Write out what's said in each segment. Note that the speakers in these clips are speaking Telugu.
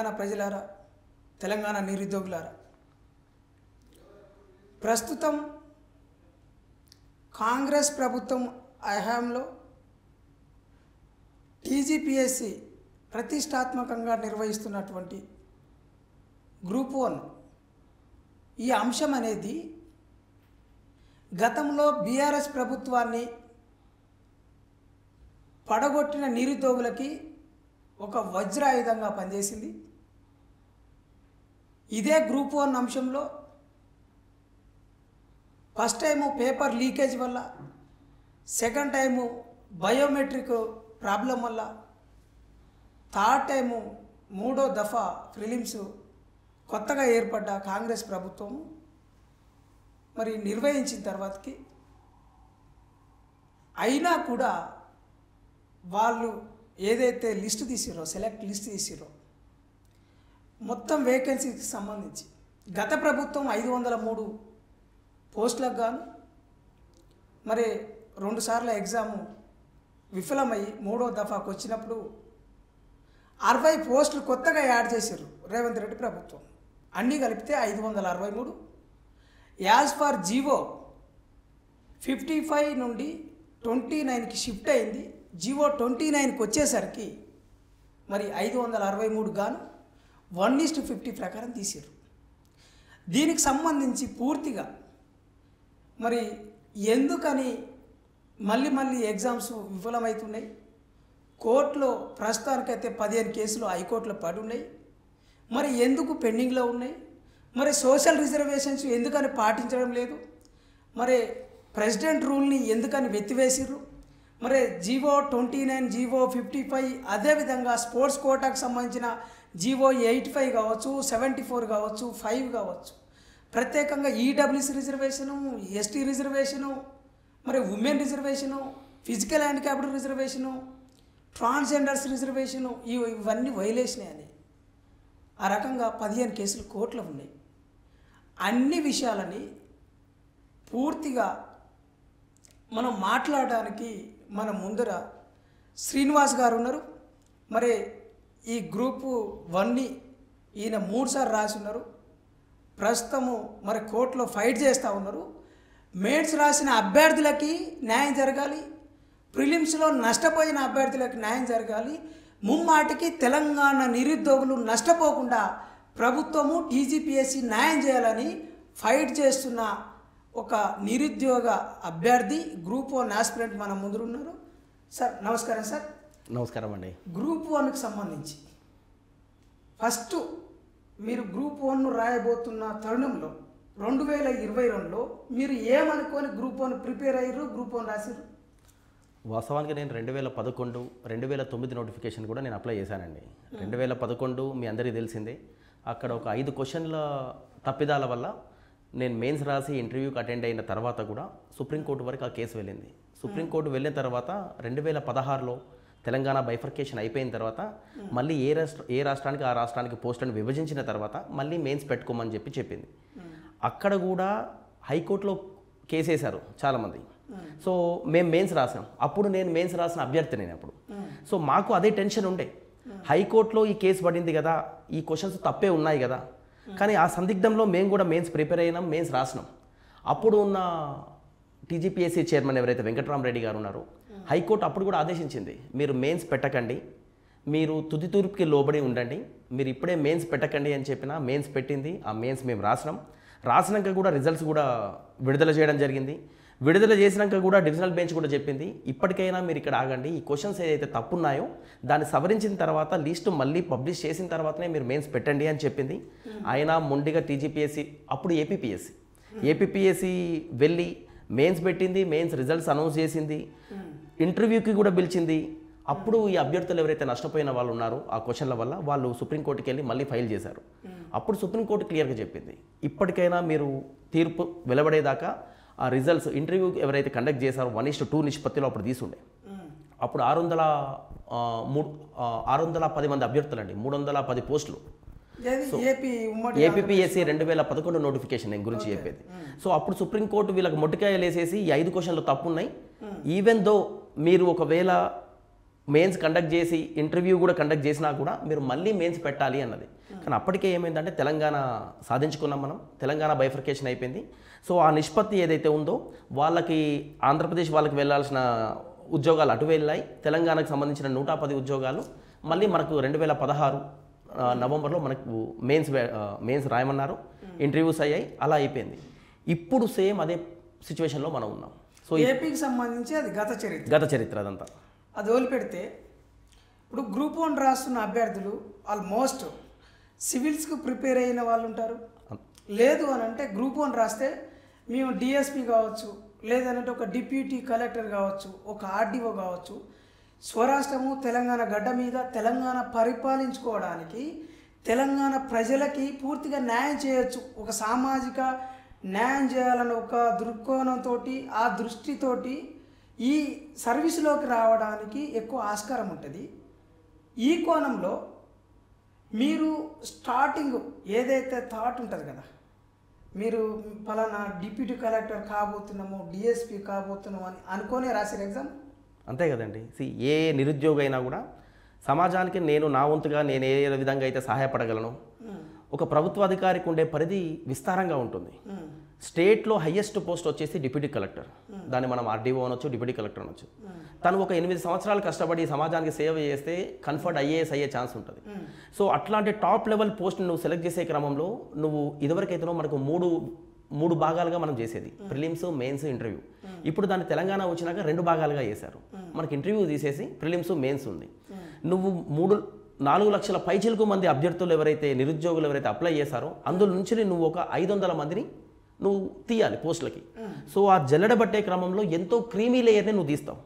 తెలంగాణ ప్రజలారా, తెలంగాణ నిరుద్యోగులారా, ప్రస్తుతం కాంగ్రెస్ ప్రభుత్వం హయాంలో టీజీపీఎస్సీ ప్రతిష్టాత్మకంగా నిర్వహిస్తున్నటువంటి గ్రూప్ 1 ఈ అంశం అనేది గతంలో బీఆర్ఎస్ ప్రభుత్వాన్ని పడగొట్టిన నిరుద్యోగులకి ఒక వజ్రాయుధంగా పనిచేసింది. ఇదే గ్రూప్ 1 అంశంలో ఫస్ట్ టైము పేపర్ లీకేజ్ వల్ల, సెకండ్ టైము బయోమెట్రిక్ ప్రాబ్లం వల్ల, థర్డ్ టైము మూడో దఫా ప్రిలిమ్స్ కొత్తగా ఏర్పడ్డ కాంగ్రెస్ ప్రభుత్వం మరి నిర్వహించిన తర్వాతకి అయినా కూడా వాళ్ళు ఏదైతే లిస్ట్ తీసిరో, సెలెక్ట్ లిస్ట్ తీసిరో మొత్తం వేకెన్సీకి సంబంధించి గత ప్రభుత్వం 503 పోస్టులకు గాను మరి 2 సార్లు ఎగ్జాము విఫలమయ్యి మూడో దఫాకు వచ్చినప్పుడు 60 పోస్టులు కొత్తగా యాడ్ చేశారు రేవంత్ రెడ్డి ప్రభుత్వం. అన్నీ కలిపితే 563. యాజ్ ఫర్ జీవో 55 నుండి 29కి షిఫ్ట్ అయింది. జీవో 29కి వచ్చేసరికి మరి 563 గాను 1:50 ప్రకారం తీసారు. దీనికి సంబంధించి పూర్తిగా మరి ఎందుకని మళ్ళీ ఎగ్జామ్స్ విఫలమవుతున్నాయి, కోర్టులో ప్రస్తుతానికైతే 15 కేసులు హైకోర్టులో పడి ఉన్నాయి, మరి ఎందుకు పెండింగ్లో ఉన్నాయి, మరి సోషల్ రిజర్వేషన్స్ ఎందుకని పాటించడం లేదు, మరి ప్రెసిడెంట్ రూల్ని ఎందుకని వెత్తివేసిర్రు, మరి జీవో 29, జీవో 55, అదేవిధంగా స్పోర్ట్స్ కోటాకు సంబంధించిన జీవో 85 కావచ్చు, 74 కావచ్చు, 5 కావచ్చు, ప్రత్యేకంగా ఈడబ్ల్యూసీ రిజర్వేషను, ఎస్టీ రిజర్వేషను, మరి women reservation, physical handicapped reservation, transgenders reservation, ఇవన్నీ వైలేషన్ అని ఆ రకంగా 15 కేసులు కోర్టులో ఉన్నాయి. అన్ని విషయాలని పూర్తిగా మనం మాట్లాడడానికి మన ముందర శ్రీనివాస్ గారు ఉన్నారు. మరి ఈ గ్రూపు 1ని ఈయన 3 సార్లు రాసి ఉన్నారు. ప్రస్తుతము మరి కోర్టులో ఫైట్ చేస్తూ ఉన్నారు. మెయిన్స్ రాసిన అభ్యర్థులకి న్యాయం జరగాలి, ప్రిలిమ్స్లో నష్టపోయిన అభ్యర్థులకు న్యాయం జరగాలి, ముమ్మాటికి తెలంగాణ నిరుద్యోగులు నష్టపోకుండా ప్రభుత్వము టీజీపీఎస్సీ న్యాయం చేయాలని ఫైట్ చేస్తున్న ఒక నిరుద్యోగ అభ్యర్థి గ్రూప్ 1 ఆస్పిరెంట్ మన ముందు ఉన్నారు. సార్ నమస్కారం. సార్ నమస్కారం అండి. గ్రూప్ 1కి సంబంధించి ఫస్ట్ మీరు గ్రూప్ 1 రాయబోతున్న తరుణంలో 2022లో మీరు ఏమనుకొని గ్రూప్ 1 ప్రిపేర్ అయ్యారు, గ్రూప్ 1 రాశారు? వాస్తవానికి నేను 2011, 2009 నోటిఫికేషన్ కూడా నేను అప్లై చేశానండి. 2011 మీ అందరికీ తెలిసిందే. అక్కడ ఒక 5 క్వశ్చన్ల తప్పిదాల వల్ల నేను మెయిన్స్ రాసి ఇంటర్వ్యూకి అటెండ్ అయిన తర్వాత కూడా సుప్రీంకోర్టు వరకు ఆ కేసు వెళ్ళింది. సుప్రీంకోర్టు వెళ్ళిన తర్వాత 2016లో తెలంగాణ బైఫర్కేషన్ అయిపోయిన తర్వాత మళ్ళీ ఏ రాష్ట్రానికి ఆ రాష్ట్రానికి పోస్టులను విభజించిన తర్వాత మళ్ళీ మెయిన్స్ పెట్టుకోమని చెప్పింది. అక్కడ కూడా హైకోర్టులో కేసు వేశారు చాలామంది. సో మేము మెయిన్స్ రాసాం. అప్పుడు నేను మెయిన్స్ రాసిన అభ్యర్థి నేను అప్పుడు. సో మాకు అదే టెన్షన్ ఉండే, హైకోర్టులో ఈ కేసు పడింది కదా, ఈ క్వశ్చన్స్ తప్పే ఉన్నాయి కదా, కానీ ఆ సందిగ్ధంలో మేము కూడా మెయిన్స్ ప్రిపేర్ అయినాం, మెయిన్స్ రాసినాం. అప్పుడు ఉన్న టీజీపీఎస్సీ చైర్మన్ ఎవరైతే వెంకటరామరెడ్డి గారు ఉన్నారో, హైకోర్టు అప్పుడు కూడా ఆదేశించింది, మీరు మెయిన్స్ పెట్టకండి, మీరు తుది తూర్పుకి లోబడి ఉండండి, మీరు ఇప్పుడే మెయిన్స్ పెట్టకండి అని చెప్పిన మెయిన్స్ పెట్టింది. ఆ మెయిన్స్ మేము రాసినాక కూడా రిజల్ట్స్ కూడా విడుదల చేయడం జరిగింది. విడుదల చేసినాక కూడా డివిజనల్ బెంచ్ కూడా చెప్పింది, ఇప్పటికైనా మీరు ఇక్కడ ఆగండి, ఈ క్వశ్చన్స్ ఏదైతే తప్పున్నాయో దాన్ని సవరించిన తర్వాత లిస్టు మళ్ళీ పబ్లిష్ చేసిన తర్వాతనే మీరు మెయిన్స్ పెట్టండి అని చెప్పింది. అయినా మొండిగా టీజీపీఎస్సీ, అప్పుడు ఏపీపీఎస్సీ వెళ్ళి మెయిన్స్ పెట్టింది, మెయిన్స్ రిజల్ట్స్ అనౌన్స్ చేసింది, ఇంటర్వ్యూకి కూడా పిలిచింది. అప్పుడు ఈ అభ్యర్థులు ఎవరైతే నష్టపోయిన వాళ్ళు ఉన్నారో ఆ క్వశ్చన్ల వల్ల వాళ్ళు సుప్రీంకోర్టుకి వెళ్ళి మళ్ళీ ఫైల్ చేశారు. అప్పుడు సుప్రీంకోర్టు క్లియర్గా చెప్పింది, ఇప్పటికైనా మీరు తీర్పు వెలువడేదాకా ఆ రిజల్ట్స్ ఇంటర్వ్యూ ఎవరైతే కండక్ట్ చేశారో 1:2 నిష్పత్తిలో అప్పుడు తీసుండే. అప్పుడు 610 మంది అభ్యర్థులండి, 310 పోస్టులు. ఏపీపీఎస్సీ 2011 నోటిఫికేషన్ నేను గురించి చెప్పేది. సో అప్పుడు సుప్రీంకోర్టు వీళ్ళకి మొట్టికాయలు వేసేసి ఈ 5 క్వశ్చన్లు తప్పున్నాయి, ఈవెన్ దో మీరు ఒకవేళ మెయిన్స్ కండక్ట్ చేసి ఇంటర్వ్యూ కూడా కండక్ట్ చేసినా కూడా మీరు మళ్ళీ మెయిన్స్ పెట్టాలి అన్నది. కానీ అప్పటికే ఏమైందంటే తెలంగాణ సాధించుకున్నాం మనం, తెలంగాణ బైఫర్కేషన్ అయిపోయింది. సో ఆ నిష్పత్తి ఏదైతే ఉందో వాళ్ళకి ఆంధ్రప్రదేశ్ వాళ్ళకి వెళ్ళాల్సిన ఉద్యోగాలు అటు వెళ్ళాయి, తెలంగాణకు సంబంధించిన 110 ఉద్యోగాలు మళ్ళీ మనకు 2016 నవంబర్లో మనకు మెయిన్స్ రాయమన్నారు, ఇంటర్వ్యూస్ అయ్యాయి, అలా అయిపోయింది. ఇప్పుడు సేమ్ అదే సిచ్యువేషన్లో మనం ఉన్నాం. సో ఏపీకి సంబంధించి అది గత చరిత్ర అదంతా అది వదిలిపెడితే ఇప్పుడు గ్రూప్ 1 రాస్తున్న అభ్యర్థులు ఆల్మోస్ట్ సివిల్స్కి ప్రిపేర్ అయిన వాళ్ళు ఉంటారు. లేదు అని అంటే గ్రూప్ 1 రాస్తే మేము డిఎస్పి కావచ్చు, లేదంటే ఒక డిప్యూటీ కలెక్టర్ కావచ్చు, ఒక ఆర్డీఓ కావచ్చు, స్వరాష్ట్రము తెలంగాణ గడ్డ మీద తెలంగాణ పరిపాలించుకోవడానికి తెలంగాణ ప్రజలకి పూర్తిగా న్యాయం చేయొచ్చు. ఒక సామాజిక న్యాయం చేయాలన్న ఒక దృక్కోణంతో ఆ దృష్టితోటి ఈ సర్వీసులోకి రావడానికి ఎక్కువ ఆస్కారం ఉంటుంది. ఈ కోణంలో మీరు స్టార్టింగ్ ఏదైతే థాట్ ఉంటుంది కదా, మీరు పలానా డిప్యూటీ కలెక్టర్ కాబోతున్నాము, డిఎస్పి కాబోతున్నాము అని అనుకోనే రాశారు ఎగ్జామ్. అంతే కదండి. ఏ నిరుద్యోగి అయినా కూడా సమాజానికి నేను నా వంతుగా నేను ఏ విధంగా అయితే సహాయపడగలను, ఒక ప్రభుత్వ అధికారికి ఉండే పరిధి విస్తారంగా ఉంటుంది. స్టేట్లో హయ్యెస్ట్ పోస్ట్ వచ్చేసి డిప్యూటీ కలెక్టర్, దాన్ని మనం ఆర్డీఓ అనొచ్చు, డిప్యూటీ కలెక్టర్ అనొచ్చు. తను ఒక 8 సంవత్సరాలు కష్టపడి సమాజానికి సేవ చేస్తే కన్ఫర్ట్ ఐఏఎస్ అయ్యే ఛాన్స్ ఉంటుంది. సో అట్లాంటి టాప్ లెవెల్ పోస్ట్ నువ్వు సెలెక్ట్ చేసే క్రమంలో నువ్వు ఇదివరకైతేనో మనకు మూడు భాగాలుగా మనం చేసేది, ప్రిలిమ్స్, మెయిన్స్, ఇంటర్వ్యూ. ఇప్పుడు దాన్ని తెలంగాణ వచ్చినాక 2 భాగాలుగా చేశారు. మనకి ఇంటర్వ్యూ తీసేసి ప్రిలిమ్స్, మెయిన్స్ ఉంది. నువ్వు 4 లక్షల పైచిలకు మంది అభ్యర్థులు ఎవరైతే నిరుద్యోగులు ఎవరైతే అప్లై చేశారో అందులో నుంచి నువ్వు ఒక 500 మందిని నువ్వు తీయాలి పోస్టులకి. సో ఆ జల్లెడబట్టే క్రమంలో ఎంతో క్రీమీ లేయర్ని నువ్వు తీస్తావు.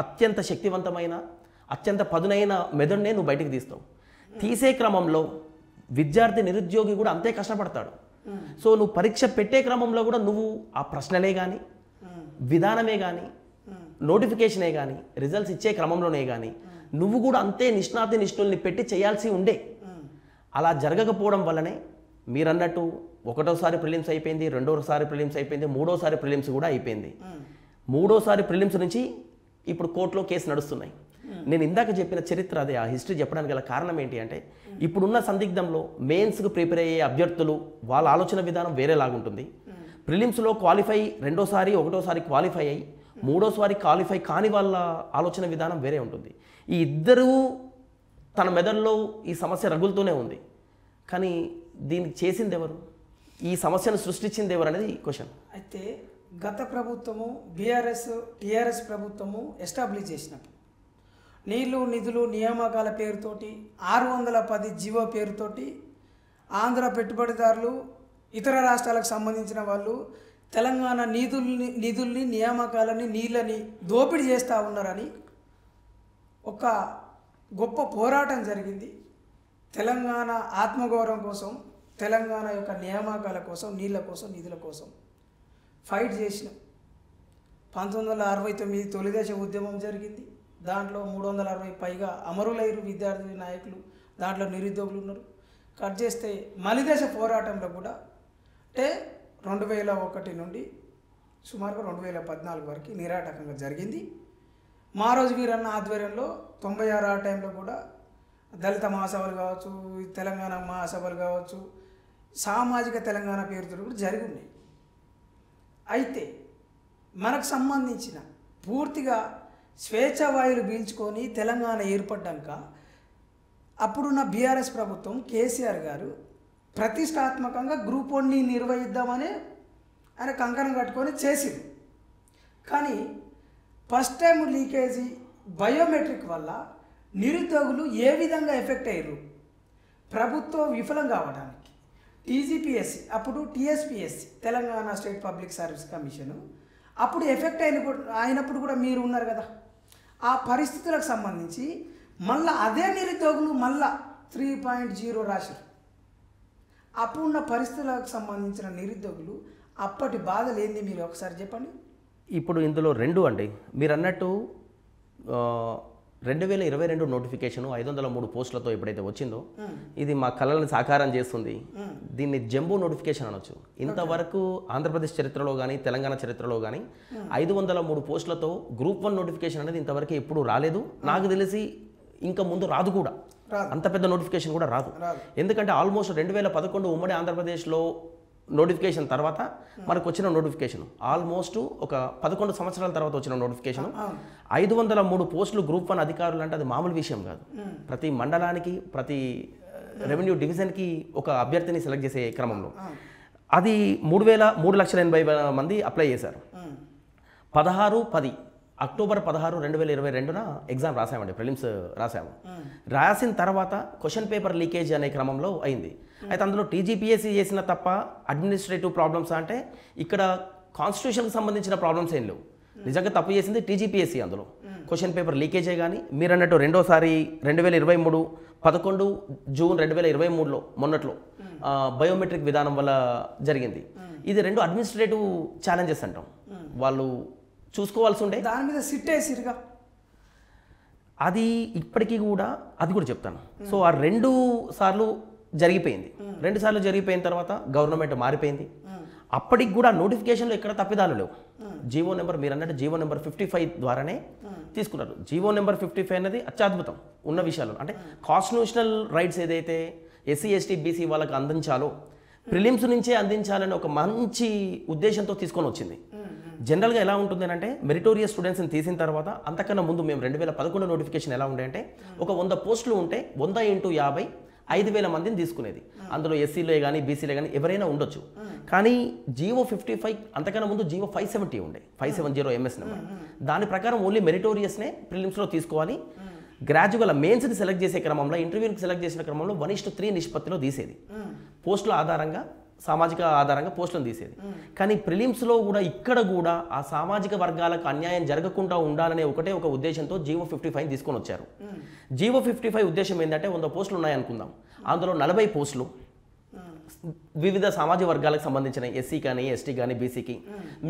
అత్యంత శక్తివంతమైన, అత్యంత పదునైన మెదడునే నువ్వు బయటికి తీస్తావు. తీసే క్రమంలో విద్యార్థి నిరుద్యోగి కూడా అంతే కష్టపడతాడు. సో నువ్వు పరీక్ష పెట్టే క్రమంలో కూడా నువ్వు ఆ ప్రశ్నలే కానీ, విధానమే కానీ, నోటిఫికేషనే కానీ, రిజల్ట్స్ ఇచ్చే క్రమంలోనే కానీ నువ్వు కూడా అంతే నిష్ణుల్ని పెట్టి చేయాల్సి ఉండే. అలా జరగకపోవడం వల్లనే మీరన్నట్టు ఒకటోసారి ప్రిలిమ్స్ అయిపోయింది, రెండోసారి ప్రిలిమ్స్ అయిపోయింది, మూడోసారి ప్రిలిమ్స్ కూడా అయిపోయింది. మూడోసారి ప్రిలిమ్స్ నుంచి ఇప్పుడు కోర్టులో కేసు నడుస్తున్నాయి. నేను ఇందాక చెప్పిన చరిత్ర అదే, ఆ హిస్టరీ చెప్పడానికి గల కారణం ఏంటి అంటే ఇప్పుడున్న సందిగ్ధంలో మెయిన్స్కి ప్రిపేర్ అయ్యే అభ్యర్థులు వాళ్ళ ఆలోచన విధానం వేరేలాగుంటుంది. ప్రిలిమ్స్లో క్వాలిఫై ఒకటోసారి క్వాలిఫై అయ్యి మూడోసారి క్వాలిఫై కాని వాళ్ళ ఆలోచన విధానం వేరే ఉంటుంది. ఈ ఇద్దరూ తన మెదడులో ఈ సమస్య రగులుతూనే ఉంది. కానీ దీనికి చేసింది ఎవరు, ఈ సమస్యను సృష్టించింది ఎవరు అనేది క్వశ్చన్. అయితే గత ప్రభుత్వము టీఆర్ఎస్ ప్రభుత్వము ఎస్టాబ్లిష్ చేసినప్పుడు నీళ్లు, నిధులు, నియామకాల పేరుతోటి 610 జీవో పేరుతోటి ఆంధ్ర పెట్టుబడిదారులు, ఇతర రాష్ట్రాలకు సంబంధించిన వాళ్ళు తెలంగాణ నిధుల్ని, నియామకాలని, నీళ్ళని దోపిడీ చేస్తూ ఉన్నారని ఒక గొప్ప పోరాటం జరిగింది. తెలంగాణ ఆత్మగౌరవం కోసం, తెలంగాణ యొక్క నియామకాల కోసం, నీళ్ళ కోసం, నిధుల కోసం ఫైట్ చేసిన 1969 తొలిదశ ఉద్యమం జరిగింది. దాంట్లో 360 పైగా అమరులైరు విద్యార్థి నాయకులు, దాంట్లో నిరుద్యోగులు ఉన్నారు. కట్ చేస్తే మలిదశ పోరాటంలో కూడా అంటే 2001 నుండి సుమారుగా 2014 వరకు నిరాటకంగా జరిగింది. మారోజు వీరన్న ఆధ్వర్యంలో 96 ఆ టైంలో కూడా దళిత మహాసభలు కావచ్చు, తెలంగాణ మహాసభలు కావచ్చు, సామాజిక తెలంగాణ పేరుతో కూడా జరిగి ఉన్నాయి. అయితే మనకు సంబంధించిన పూర్తిగా స్వేచ్ఛావాయులు పీల్చుకొని తెలంగాణ ఏర్పడ్డాక అప్పుడున్న బీఆర్ఎస్ ప్రభుత్వం కేసీఆర్ గారు ప్రతిష్టాత్మకంగా గ్రూప్ 1ని నిర్వహిద్దామని ఆయన కంకణం కట్టుకొని చేసింది. కానీ ఫస్ట్ టైం లీకేజీ బయోమెట్రిక్ వల్ల నిరుద్యోగులు ఏ విధంగా ఎఫెక్ట్ అయ్యారు, ప్రభుత్వం విఫలం కావడానికి టీజీపీఎస్సీ, అప్పుడు TSPSC Telangana state public service commission అప్పుడు ఎఫెక్ట్ అయినప్పుడు కూడా మీరు ఉన్నారు కదా. ఆ పరిస్థితులకు సంబంధించి మళ్ళీ అదే నిరుద్యోగులు మళ్ళా 3.0 రాశారు. అప్పుడున్న పరిస్థితులకు సంబంధించిన నిరుద్యోగులు అప్పటి బాధలు ఏంది మీరు ఒకసారి చెప్పండి. ఇప్పుడు ఇందులో 2 అండి. మీరు అన్నట్టు 2022 నోటిఫికేషన్ 503 పోస్టులతో ఎప్పుడైతే వచ్చిందో ఇది మా కళలను సాకారం చేస్తుంది. దీన్ని జంబో నోటిఫికేషన్ అనొచ్చు. ఇంతవరకు ఆంధ్రప్రదేశ్ చరిత్రలో కానీ తెలంగాణ చరిత్రలో కానీ 503 పోస్టులతో గ్రూప్ 1 నోటిఫికేషన్ అనేది ఇంతవరకు ఎప్పుడు రాలేదు. నాకు తెలిసి ఇంకా ముందు రాదు కూడా. అంత పెద్ద నోటిఫికేషన్ కూడా రాదు. ఎందుకంటే ఆల్మోస్ట్ 2011 ఉమ్మడి ఆంధ్రప్రదేశ్లో నోటిఫికేషన్ తర్వాత మనకు వచ్చిన నోటిఫికేషన్ ఆల్మోస్ట్ ఒక 11 సంవత్సరాల తర్వాత వచ్చిన నోటిఫికేషన్ 503 పోస్టులు గ్రూప్ 1 అధికారులు అంటే అది మామూలు విషయం కాదు. ప్రతి మండలానికి ప్రతి రెవెన్యూ డివిజన్కి ఒక అభ్యర్థిని సెలెక్ట్ చేసే క్రమంలో అది 3,80,000 మంది అప్లై చేశారు. 16/10 అక్టోబర్ 16, 2022న ఎగ్జామ్ రాసామండి. ప్రిలిమ్స్ రాసాము. రాసిన తర్వాత క్వశ్చన్ పేపర్ లీకేజ్ అనే క్రమంలో అయింది. అయితే అందులో టీజీపీఎస్సీ చేసిన తప్ప అడ్మినిస్ట్రేటివ్ ప్రాబ్లమ్స్ అంటే ఇక్కడ కాన్స్టిట్యూషన్కి సంబంధించిన ప్రాబ్లమ్స్ ఏం లేవు. నిజంగా తప్పు చేసింది టీజీపీఎస్సీ. అందులో క్వశ్చన్ పేపర్ లీకేజే కానీ మీరు అన్నట్టు రెండోసారి 2023 11 జూన్ 2023లో మొన్నట్లో బయోమెట్రిక్ విధానం వల్ల జరిగింది. ఇది రెండు అడ్మినిస్ట్రేటివ్ ఛాలెంజెస్ అంటాం. వాళ్ళు చూసుకోవాల్సి ఉండే దాని మీద సిట్ వేసిరుగా. అది ఇప్పటికీ కూడా అది కూడా చెప్తాను. సో ఆ 2 సార్లు జరిగిపోయింది. 2 సార్లు జరిగిపోయిన తర్వాత గవర్నమెంట్ మారిపోయింది. అప్పటికి కూడా నోటిఫికేషన్లో ఎక్కడ తప్పిదాలు లేవు. జీవో నెంబర్ మీరు అన్నట్టు జీవో నెంబర్ 55 ద్వారానే తీసుకున్నారు. జీవో నెంబర్ 55 అనేది అత్యద్భుతం ఉన్న విషయాలు. అంటే కాన్స్టిట్యూషనల్ రైట్స్ ఏదైతే ఎస్సీ ఎస్టీ బీసీ వాళ్ళకి అందించాలో ప్రిలిమ్స్ నుంచే అందించాలని ఒక మంచి ఉద్దేశంతో తీసుకొని వచ్చింది. జనరల్గా ఎలా ఉంటుంది అంటే మెరిటోరియస్ స్టూడెంట్స్ని తీసిన తర్వాత అంతకన్నా ముందు మేము 2011 నోటిఫికేషన్ ఎలా ఉండే అంటే ఒక 100 పోస్టులు ఉంటే 100 × 50 5,000 మందిని తీసుకునేది. అందులో ఎస్సీలే కానీ బీసీలే కానీ ఎవరైనా ఉండొచ్చు. కానీ జీవో 55 అంతకన్నా ముందు జీవో 570 ఉండే 570 MS నెంబర్. దాని ప్రకారం ఓన్లీ మెరిటోరియస్నే ప్రిలిమ్స్లో తీసుకోవాలి. గ్రాడ్యువల్ మెయిన్స్ని సెలెక్ట్ చేసే క్రమంలో ఇంటర్వ్యూకి సెలెక్ట్ చేసిన క్రమంలో 1:3 నిష్పత్తిలో తీసేది. పోస్టుల ఆధారంగా సామాజిక ఆధారంగా పోస్టులను తీసేది. కానీ ప్రిలిమ్స్లో కూడా ఇక్కడ కూడా ఆ సామాజిక వర్గాలకు అన్యాయం జరగకుండా ఉండాలనే ఒక ఉద్దేశంతో జీవో 55 తీసుకొని వచ్చారు. జీవో 55 ఉద్దేశం ఏంటంటే 100 పోస్టులు ఉన్నాయనుకుందాం. అందులో 40 పోస్టులు వివిధ సామాజిక వర్గాలకు సంబంధించిన ఎస్సీ కానీ ఎస్టీ కానీ బీసీకి,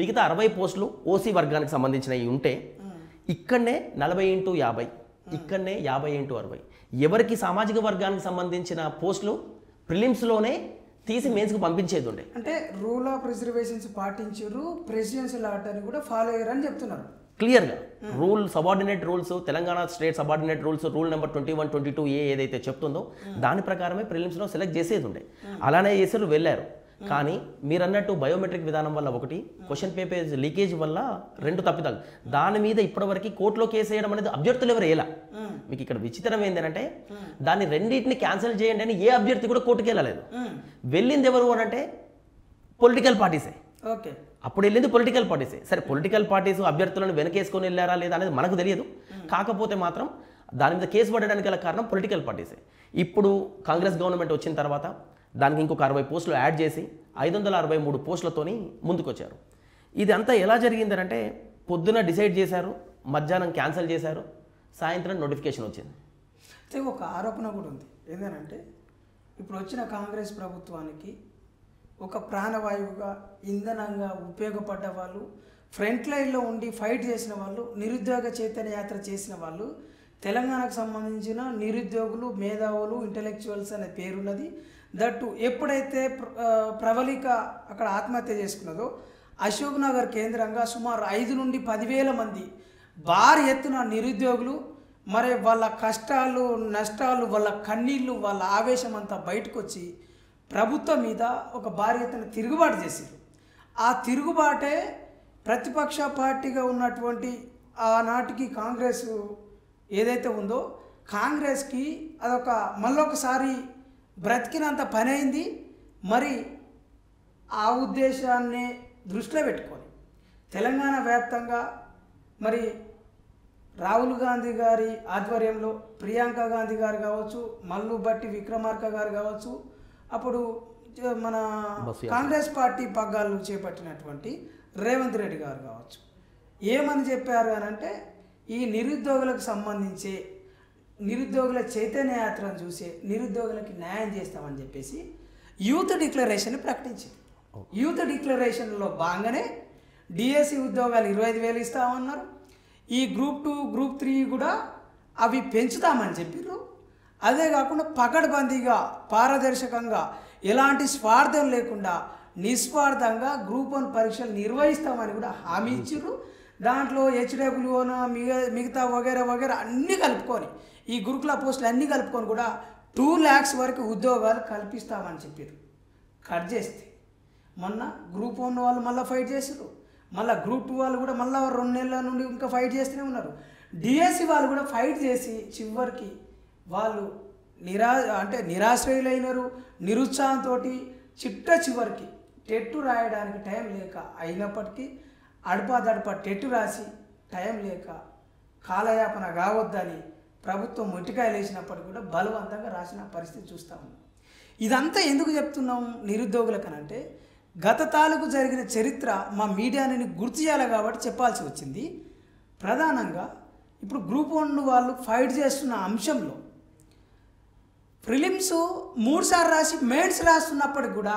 మిగతా 60 పోస్టులు ఓసీ వర్గానికి సంబంధించినవి ఉంటే ఇక్కడనే 40 × 50 ఇక్కడనే 50 × 60 ఎవరికి సామాజిక వర్గానికి సంబంధించిన పోస్టులు ప్రిలిమ్స్లోనే తీసి మెయిన్స్కి పంపించేది ఉండే. అంటే రూల్ ఆఫ్ రిజర్వేషన్స్ పాటించారు, ప్రెసిడెన్షియల్ ఆర్డర్ని కూడా ఫాలో అయ్యారని చెప్తున్నారు క్లియర్గా. Rule subordinate rules Telangana state subordinate rules rule number 21, 22A ఏదైతే చెప్తుందో దాని ప్రకారమే ప్రిలిమ్స్లో సెలెక్ట్ చేసేది ఉండే. అలానే చేసారు, వెళ్ళారు. కానీ మీరు అన్నట్టు బయోమెట్రిక్ విధానం వల్ల ఒకటి, క్వశ్చన్ పేపర్ లీకేజ్ వల్ల 2 తప్పిదాలు. దాని మీద ఇప్పటివరకు కోర్టులో కేసు వేయడం అనేది అభ్యర్థులు ఎవరు వేయాల. మీకు ఇక్కడ విచిత్రం ఏంటంటే దాన్ని రెండింటిని క్యాన్సిల్ చేయండి అని ఏ అభ్యర్థి కూడా కోర్టుకు వెళ్ళలేదు. వెళ్ళింది ఎవరు అని అంటే పొలిటికల్ పార్టీసే. ఓకే, అప్పుడు వెళ్ళింది పొలిటికల్ పార్టీసే. సరే, పొలిటికల్ పార్టీస్ అభ్యర్థులను వెనకేసుకొని వెళ్ళారా లేదా అనేది మనకు తెలియదు. కాకపోతే మాత్రం దాని మీద కేసు పడడానికి గల కారణం పొలిటికల్ పార్టీసే. ఇప్పుడు కాంగ్రెస్ గవర్నమెంట్ వచ్చిన తర్వాత దానికి ఇంకొక 60 పోస్టులు యాడ్ చేసి 563 పోస్టులతోని ముందుకొచ్చారు. ఇది అంతా ఎలా జరిగిందంటే పొద్దున డిసైడ్ చేశారు, మధ్యాహ్నం క్యాన్సిల్ చేశారు, సాయంత్రం నోటిఫికేషన్ వచ్చింది. అయితే ఒక ఆరోపణ కూడా ఉంది. ఏంటంటే ఇప్పుడు వచ్చిన కాంగ్రెస్ ప్రభుత్వానికి ఒక ప్రాణవాయువుగా ఇంధనంగా ఉపయోగపడ్డ వాళ్ళు, ఫ్రంట్ లైన్లో ఉండి ఫైట్ చేసిన వాళ్ళు, నిరుద్యోగ చైతన్య యాత్ర చేసిన వాళ్ళు, తెలంగాణకు సంబంధించిన నిరుద్యోగులు, మేధావులు, ఇంటలెక్చువల్స్ అనే పేరున్నది. దట్టు ఎప్పుడైతే ప్రవళిక అక్కడ ఆత్మహత్య చేసుకున్నదో అశోక్ నగర్ కేంద్రంగా సుమారు 5 నుండి 10,000 మంది భారీ ఎత్తున నిరుద్యోగులు, మరి వాళ్ళ కష్టాలు నష్టాలు, వాళ్ళ కన్నీళ్ళు, వాళ్ళ ఆవేశం అంతా బయటకు వచ్చి ప్రభుత్వం మీద ఒక భారీ ఎత్తున తిరుగుబాటు చేశారు. ఆ తిరుగుబాటే ప్రతిపక్ష పార్టీగా ఉన్నటువంటి ఆనాటికి కాంగ్రెస్ ఏదైతే ఉందో కాంగ్రెస్కి అదొక మళ్ళొకసారి బ్రతికినంత పని అయింది. మరి ఆ ఉద్దేశాన్ని దృష్టిలో పెట్టుకొని తెలంగాణ వ్యాప్తంగా మరి రాహుల్ గాంధీ గారి ఆధ్వర్యంలో ప్రియాంక గాంధీ గారు కావచ్చు, మల్లు బట్టి విక్రమార్క గారు కావచ్చు, అప్పుడు మన కాంగ్రెస్ పార్టీ పగ్గాలు చేపట్టినటువంటి రేవంత్ రెడ్డి గారు కావచ్చు, ఏమని చెప్పారు అని అంటే ఈ నిరుద్యోగులకు సంబంధించి నిరుద్యోగుల చైతన్య యాత్రను చూసి నిరుద్యోగులకి న్యాయం చేస్తామని చెప్పేసి యూత్ డిక్లరేషన్ ప్రకటించింది. యూత్ డిక్లరేషన్లో భాగంగానే డిఎస్సి ఉద్యోగాలు 25,000 ఇస్తామన్నారు. ఈ గ్రూప్ 2, గ్రూప్ 3 కూడా అవి పెంచుతామని చెప్పారు. అదే కాకుండా పకడ్బందీగా పారదర్శకంగా ఎలాంటి స్వార్థం లేకుండా నిస్వార్థంగా గ్రూప్ 1 పరీక్షలు నిర్వహిస్తామని కూడా హామీ ఇచ్చారు. దాంట్లో హెచ్డబ్ల్యూన మిగతా వగేరా అన్నీ కలుపుకొని ఈ గురుకుల పోస్టులు అన్నీ కలుపుకొని కూడా 2 lakhs వరకు ఉద్యోగాలు కల్పిస్తామని చెప్పారు. కట్ చేస్తే మొన్న గ్రూప్ 1 వాళ్ళు మళ్ళీ ఫైట్ చేశారు. మళ్ళీ గ్రూప్ 2 వాళ్ళు కూడా మళ్ళీ 2 నెలల నుండి ఇంకా ఫైట్ చేస్తూనే ఉన్నారు. డిఎస్సి వాళ్ళు కూడా ఫైట్ చేసి చివరికి వాళ్ళు నిరాశ్రయులైనారు. నిరుత్సాహంతో చివరికి టెట్టు రాయడానికి టైం లేక అయినప్పటికీ అడపాదడప టెట్టు రాసి టైం లేక కాలయాపన కావద్దని ప్రభుత్వం మొట్టికాయలు వేసినప్పటికీ కూడా బలవంతంగా రాసిన పరిస్థితి చూస్తూ ఉన్నాం. ఇదంతా ఎందుకు చెప్తున్నాం నిరుద్యోగులకనంటే గత తాలూకు జరిగిన చరిత్ర మా మీడియాని గుర్తు చేయాలి కాబట్టి చెప్పాల్సి వచ్చింది. ప్రధానంగా ఇప్పుడు గ్రూప్ 1 వాళ్ళు ఫైట్ చేస్తున్న అంశంలో ప్రిలిమ్స్ 3 సార్లు రాసి మెయిన్స్ రాస్తున్నప్పటికి కూడా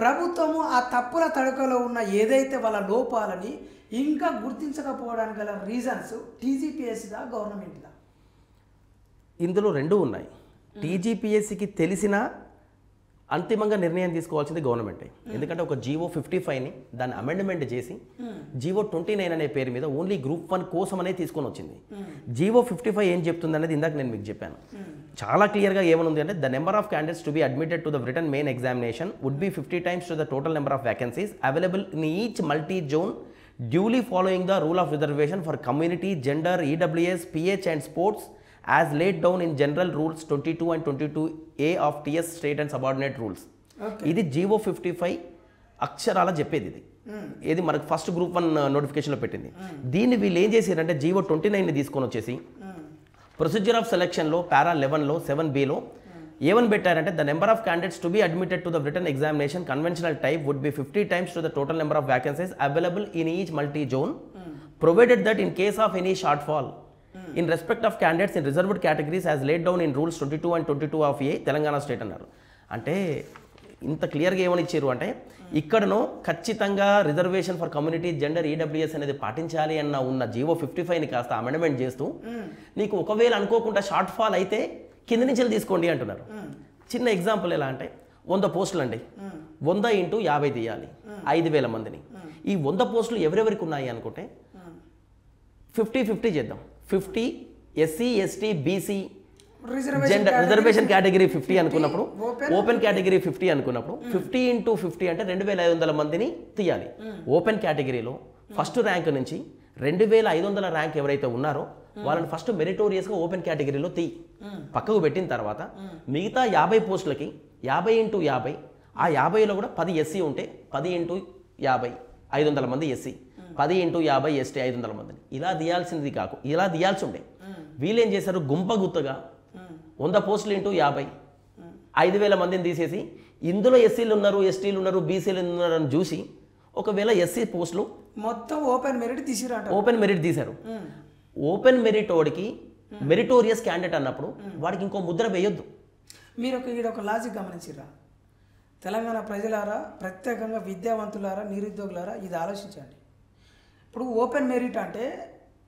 ప్రభుత్వము ఆ తప్పుల తడకలో ఉన్న ఏదైతే వాళ్ళ లోపాలని ఇంకా గుర్తించకపోవడానికి గల రీజన్స్ టీజీపీఎస్సీదా గవర్నమెంట్దా? ఇందులో 2 ఉన్నాయి. టీజీపీఎస్సీకి తెలిసిన అంతిమంగా నిర్ణయం తీసుకోవాల్సింది గవర్నమెంటే. ఎందుకంటే ఒక జీవో 55ని దాన్ని అమెండ్మెంట్ చేసి జీవో 29 అనే పేరు మీద ఓన్లీ గ్రూప్ 1 కోసం అనేది తీసుకొని వచ్చింది. జీవో 55 ఏం చెప్తుంది అనేది ఇందాక నేను మీకు చెప్పాను. చాలా క్లియర్గా ఏమనుంది అంటే the number of candidates to be admitted to the written main examination would be 50 times to the total number of vacancies available in each multi zone duly following the rule of reservation for community gender EWS PH and sports as laid down in general rules 22 and 22A of TS state and subordinate rules. ఇది జీవో 55 అక్షరాల చెప్పేది. ఇది మనకు ఫస్ట్ గ్రూప్ 1 నోటిఫికేషన్లో పెట్టింది. దీన్ని వీళ్ళు ఏం చేశారంటే జీవో 29ని తీసుకొని వచ్చేసి ప్రొసీజర్ ఆఫ్ సెలక్షన్లో పారా 11లో 7Bలో ఏమని పెట్టారంటే the number of candidates to be admitted to the written examination conventional type would be 50 times to the total number of vacancies available in each multi zone provided that in case of any shortfall in respect of candidates in reserved categories as laid down in rules 22 and 22 of A Telangana state అన్నారు. అంటే ఇంత క్లియర్గా ఏమని ఇచ్చారు అంటే ఇక్కడను ఖచ్చితంగా reservation for community gender EWS అనేది పాటించాలి అన్న ఉన్న జీవో 55ని కాస్త అమెండ్మెంట్ చేస్తూ నీకు ఒకవేళ అనుకోకుండా షార్ట్ ఫాల్ అయితే కింద నుంచి తీసుకోండి అంటున్నారు. చిన్న ఎగ్జాంపుల్ ఎలా అంటే 100 పోస్టులు అండి, 100 × 50 తీయాలి 5,000 మందిని. ఈ 100 పోస్టులు ఎవరెవరికి ఉన్నాయి అనుకుంటే 50-50 చేద్దాం. 50 SC ST BC gender reservation category 50 అనుకున్నప్పుడు ఓపెన్ కేటగిరీ 50 అనుకున్నప్పుడు 50 × 50 అంటే 2,500 మందిని తీయాలి. ఓపెన్ కేటగిరీలో ఫస్ట్ ర్యాంక్ నుంచి 2,500 ర్యాంక్ ఎవరైతే ఉన్నారో వాళ్ళని ఫస్ట్ మెరిటోరియస్గా ఓపెన్ కేటగిరీలో పక్కకు పెట్టిన తర్వాత మిగతా 50 పోస్టులకి 50 × 50 ఆ 50లో కూడా 10 ఎస్సీ ఉంటే 10 × 50 500 మంది ఎస్సీ, 10 × 50 ఎస్టీ 500 మందిని ఇలా ఇలా తీయాల్సి ఉండే. వీళ్ళేం చేశారు గుంపగుత్తగా 100 పోస్టులు × 50 5,000 మందిని తీసేసి ఇందులో ఎస్సీలు ఉన్నారు ఎస్టీలు ఉన్నారు బీసీలు ఉన్నారు అని చూసి ఒకవేళ ఎస్సీ పోస్టులు మొత్తం ఓపెన్ మెరిట్ తీశారు. ఓపెన్ మెరిట్ వాడికి మెరిటోరియస్ క్యాండిడేట్ అన్నప్పుడు వాడికి ఇంకో ముద్ర వేయొద్దు. మీరు ఒక లాజిక్ గమనించిరా? తెలంగాణ ప్రజలారా, ప్రత్యేకంగా విద్యావంతులారా, నిరుద్యోగులారా ఇది ఆలోచించండి. ఇప్పుడు ఓపెన్ మెరిట్ అంటే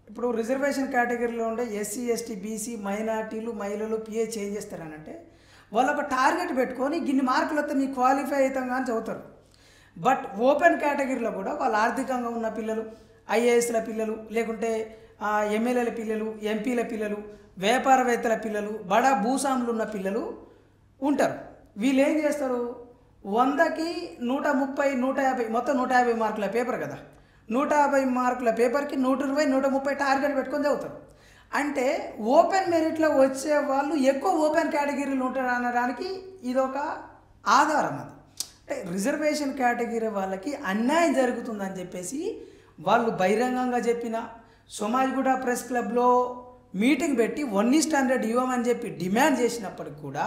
ఇప్పుడు రిజర్వేషన్ కేటగిరీలో ఉండే ఎస్సీ ఎస్టీ బీసీ మైనార్టీలు మహిళలు పిఏ చేంజ్ చేస్తారనంటే వాళ్ళు ఒక టార్గెట్ పెట్టుకొని గిన్ని మార్కులు వస్తే మీకు క్వాలిఫై అవుతాం అని చదువుతారు. బట్ ఓపెన్ కేటగిరీలో కూడా వాళ్ళు ఆర్థికంగా ఉన్న పిల్లలు, ఐఏఎస్ల పిల్లలు, లేకుంటే ఎమ్మెల్యేల పిల్లలు, ఎంపీల పిల్లలు, వ్యాపారవేత్తల పిల్లలు, బడా భూస్వాములు ఉన్న పిల్లలు ఉంటారు. వీళ్ళు ఏం చేస్తారు 100కి 130 150 మొత్తం 150 మార్కుల పేపర్ కదా, 150 మార్కుల పేపర్కి 120 130 టార్గెట్ పెట్టుకొని చదువుతారు. అంటే ఓపెన్ మెరిట్లో వచ్చే వాళ్ళు ఎక్కువ ఓపెన్ కేటగిరీలు ఉంటారు అనడానికి ఇదొక ఆధారం. అది అంటే రిజర్వేషన్ కేటగిరీ వాళ్ళకి అన్యాయం జరుగుతుందని చెప్పేసి వాళ్ళు బహిరంగంగా చెప్పిన సోమాజిగూడ ప్రెస్ క్లబ్లో మీటింగ్ పెట్టి 1:100 ఇవ్వమని చెప్పి డిమాండ్ చేసినప్పటికి కూడా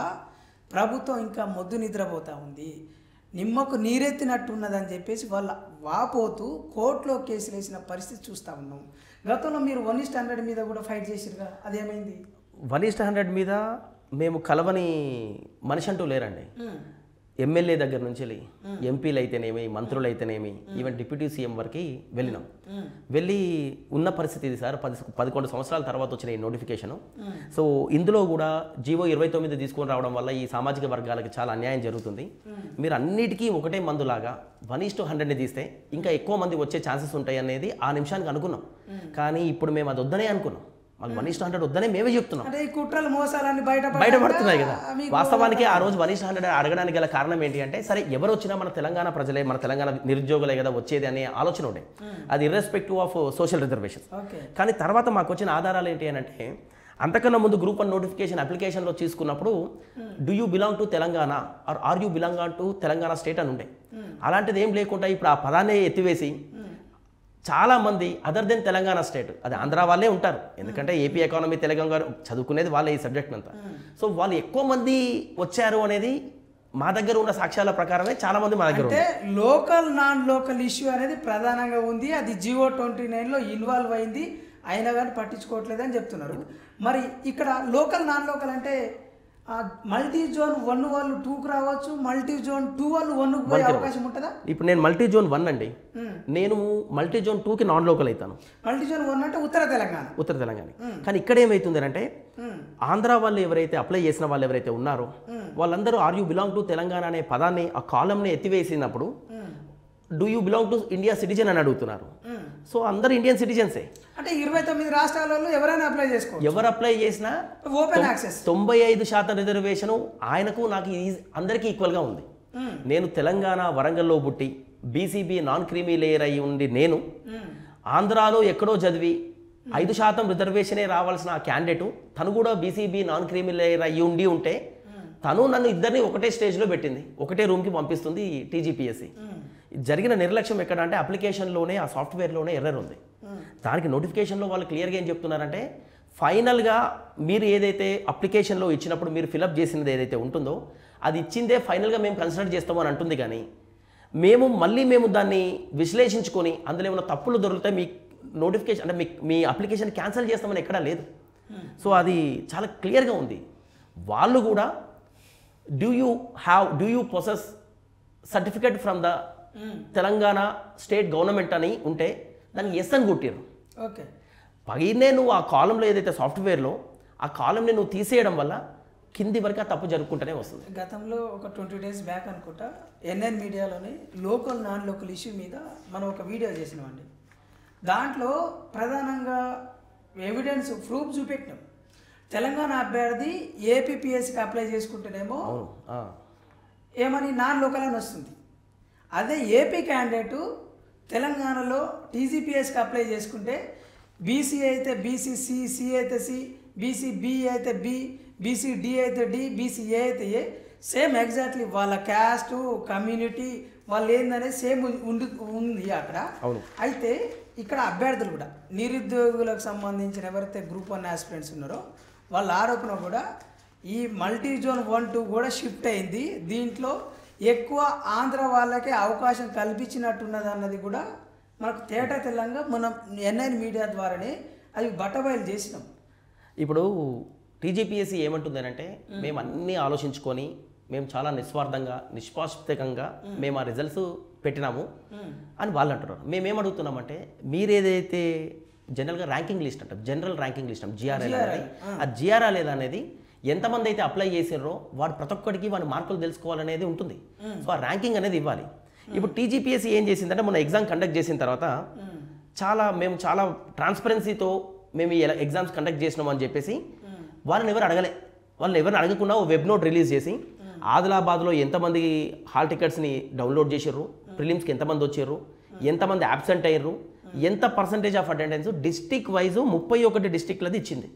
ప్రభుత్వం ఇంకా మొద్దు నిద్రపోతూ ఉంది. నిమ్మకు నీరెత్తినట్టున్నదని చెప్పేసి వాళ్ళ వాపోతూ కోర్టులో కేసులు వేసిన పరిస్థితి చూస్తూ ఉన్నాం. గతంలో మీరు 1:100 మీద కూడా ఫైట్ చేసిరుగా, అదేమైంది? 1:100 మీద మేము కలవని మనిషి అంటూ లేరండి. ఎమ్మెల్యే దగ్గర నుంచి ఎంపీలు అయితేనేమి, మంత్రులు అయితేనేమి, ఈవెన్ డిప్యూటీ సీఎం వరకు వెళ్ళినాం. వెళ్ళి ఉన్న పరిస్థితి ఇది సార్. 11 సంవత్సరాల తర్వాత వచ్చిన ఈ నోటిఫికేషను. సో ఇందులో కూడా జీవో 29 తీసుకొని రావడం వల్ల ఈ సామాజిక వర్గాలకి చాలా అన్యాయం జరుగుతుంది. మీరు అన్నిటికీ ఒకటే మందులాగా 1:100ని తీస్తే ఇంకా ఎక్కువ మంది వచ్చే ఛాన్సెస్ ఉంటాయి అనేది ఆ నిమిషానికి అనుకున్నాం. కానీ ఇప్పుడు మేము అది వద్దనే అనుకున్నాం. మాకు 1:100 వద్దనే మేమే చెప్తున్నాం. అంటే ఈ కుట్రలు మోసాలన్నీ బయటపడుతున్నాయి కదా. వాస్తవానికి ఆ రోజు 1:100 అడగడానికి గల కారణం ఏంటి అంటే, సరే ఎవరు వచ్చినా మన తెలంగాణ ప్రజలే, మన తెలంగాణ నిరుద్యోగులే కదా వచ్చేది అనే ఆలోచన ఉండే. అది ఇర్రెస్పెక్టివ్ ఆఫ్ సోషల్ రిజర్వేషన్స్. కానీ తర్వాత మాకు వచ్చిన ఆధారాలు ఏంటి అని అంటే, అంతకన్నా ముందు గ్రూప్ 1 నోటిఫికేషన్ అప్లికేషన్లో తీసుకున్నప్పుడు do you belong to Telangana or you belong to Telangana state అని ఉండే. అలాంటిది ఏం లేకుండా ఇప్పుడు ఆ పదాన్ని ఎత్తివేసి చాలామంది అదర్ దెన్ తెలంగాణ స్టేట్, అది ఆంధ్ర వాళ్ళే ఉంటారు. ఎందుకంటే ఏపీ ఎకానమీ తెలంగాణ చదువుకునేది వాళ్ళే ఈ సబ్జెక్ట్ అంతా. సో వాళ్ళు ఎక్కువ మంది వచ్చారు అనేది మా దగ్గర ఉన్న సాక్ష్యాల ప్రకారమే చాలా మంది మా దగ్గర. అంటే లోకల్ నాన్ లోకల్ ఇష్యూ అనేది ప్రధానంగా ఉంది. అది జీవో 29లో ఇన్వాల్వ్ అయింది, అయినా కానీ పట్టించుకోవట్లేదు అని చెప్తున్నారు. మరి ఇక్కడ లోకల్ నాన్ లోకల్ అంటే మల్టీ జోన్ 1 వాళ్ళు 2కు రావచ్చు, మల్టీ జోన్ 2 వాళ్ళు 1కు పోయే అవకాశం ఉంటుందా? ఇప్పుడు నేను మల్టీ జోన్ 1 అండి, నేను మల్టీ జోన్ 2కి నాన్ లోకల్ అవుతాను. మల్టీ జోన్ 1 అంటే ఉత్తర తెలంగాణ. కానీ ఇక్కడ ఏమవుతుంది అంటే, ఆంధ్ర వాళ్ళు ఎవరైతే అప్లై చేసిన వాళ్ళు ఎవరైతే ఉన్నారో వాళ్ళందరూ are you belong to Telangana అనే పదాన్ని, ఆ కాలంని ఎత్తివేసినప్పుడు do you belong to India citizen అని అడుగుతున్నారు. సో అందరు ఇండియన్ సిటిజన్సే. అంటే 29 రాష్ట్రాలలో ఎవరైనా అప్లై చేసుకోవచ్చు. ఎవరు అప్లై చేసినా ఓపెన్ యాక్సెస్ 95% రిజర్వేషన్ ఆయనకు నాకు అందరికీ ఈక్వల్గా ఉంది. నేను తెలంగాణ వరంగల్లో పుట్టి బీసీబీ నాన్ క్రీమీ లేయర్ అయి ఉండి నేను ఆంధ్రాలో ఎక్కడో చదివి 5% రిజర్వేషనే రావాల్సిన ఆ క్యాండిడేట్ తను కూడా బీసీబీ నాన్ క్రీమీ లేయర్ అయ్యి ఉంటే తను నన్ను ఇద్దరిని ఒకటే స్టేజ్లో పెట్టింది, ఒకటే రూమ్కి పంపిస్తుంది టీజీపీఎస్సీ. జరిగిన నిర్లక్ష్యం ఎక్కడ అంటే అప్లికేషన్లోనే, ఆ సాఫ్ట్వేర్లోనే ఎర్రర్ ఉంది. దానికి నోటిఫికేషన్లో వాళ్ళు క్లియర్గా ఏం చెప్తున్నారంటే, ఫైనల్గా మీరు ఏదైతే అప్లికేషన్లో ఇచ్చినప్పుడు మీరు ఫిలప్ చేసినది ఏదైతే ఉంటుందో అది ఇచ్చిందే ఫైనల్గా మేము కన్సిడర్ చేస్తామని అంటుంది. కానీ మేము దాన్ని విశ్లేషించుకొని అందులో ఏమైనా తప్పులు దొరికితే మీ నోటిఫికేషన్ అంటే మీ అప్లికేషన్ క్యాన్సిల్ చేస్తామని ఎక్కడా లేదు. సో అది చాలా క్లియర్గా ఉంది. వాళ్ళు కూడా do you possess certificate from the Telangana state government అని ఉంటే దాన్ని ఎస్ అని కొట్టారు. ఓకే, పైనే నువ్వు ఆ కాలంలో ఏదైతే సాఫ్ట్వేర్లో ఆ కాలంని నువ్వు తీసేయడం వల్ల కింది వరకు ఆ తప్పు జరుపుకుంటూనే వస్తుంది. గతంలో ఒక 20 days బ్యాక్ అనుకుంటా ఎన్ఎన్ మీడియాలోని లోకల్ నాన్ లోకల్ ఇష్యూ మీద మనం ఒక వీడియో చేసినామండి. దాంట్లో ప్రధానంగా ఎవిడెన్స్ ప్రూఫ్ చూపెట్టినాం. తెలంగాణ అభ్యర్థి ఏపీపీఎస్సీకి అప్లై చేసుకుంటేనేమో ఏమని నాన్ లోకల్ అని వస్తుంది. అదే ఏపీ క్యాండిడేటు తెలంగాణలో టీజీపీఎస్కి అప్లై చేసుకుంటే బీసీ అయితే బీసీ, సి అయితే సి, బీసీ బి అయితే బి, బీసీ డి అయితే డి, బీసీ ఏ అయితే ఏ, సేమ్ ఎగ్జాక్ట్లీ వాళ్ళ క్యాస్ట్ కమ్యూనిటీ వాళ్ళు ఏందనేది సేమ్ ఉంది అక్కడ. అయితే ఇక్కడ అభ్యర్థులు కూడా నిరుద్యోగులకు సంబంధించిన ఎవరైతే గ్రూప్ 1 ఆస్పిరెంట్స్ ఉన్నారో వాళ్ళ ఆరోపణ కూడా ఈ మల్టీ జోన్ 1, 2 కూడా షిఫ్ట్ అయింది. దీంట్లో ఎక్కువ ఆంధ్ర వాళ్ళకే అవకాశం కల్పించినట్టున్నది అన్నది కూడా మనకు తెల్లంగా మనం ఎన్ఐన్ మీడియా ద్వారానే అది బట్టబయలు చేసినాం. ఇప్పుడు టీజీపీఎస్సీ ఏమంటుందనంటే, మేము అన్నీ ఆలోచించుకొని మేము చాలా నిస్వార్థంగా నిష్పాక్షికంగా మేము ఆ రిజల్ట్స్ పెట్టినాము అని వాళ్ళు అంటున్నారు. మేమేమడుగుతున్నామంటే, మీరేదైతే జనరల్గా ర్యాంకింగ్ లిస్ట్ అంటాం, జనరల్ ర్యాంకింగ్ లిస్ట్ అంటాం, జిఆర్ఎల్ అనేది, ఆ జిఆర్ఎల్ అనేది ఎంతమంది అయితే అప్లై చేసారో వాడు ప్రతి ఒక్కడికి వాడి మార్కులు తెలుసుకోవాలనేది ఉంటుంది. సో ఆ ర్యాంకింగ్ అనేది ఇవ్వాలి. ఇప్పుడు టీజీపీఎస్సీ ఏం చేసిందంటే, మన ఎగ్జామ్ కండక్ట్ చేసిన తర్వాత మేము చాలా ట్రాన్స్పరెన్సీతో మేము ఈ ఎగ్జామ్స్ కండక్ట్ చేసినాం అని చెప్పేసి వాళ్ళని ఎవరు అడగకుండా ఓ వెబ్ నోట్ రిలీజ్ చేసి ఆదిలాబాద్లో ఎంతమంది హాల్ టికెట్స్ని డౌన్లోడ్ చేసారు, ప్రిలిమ్స్కి ఎంతమంది వచ్చారు, ఎంతమంది యాబ్సెంట్ అయ్యారు, ఎంత percentage of attendance district wise 31 డిస్ట్రిక్ట్లది ఇచ్చింది.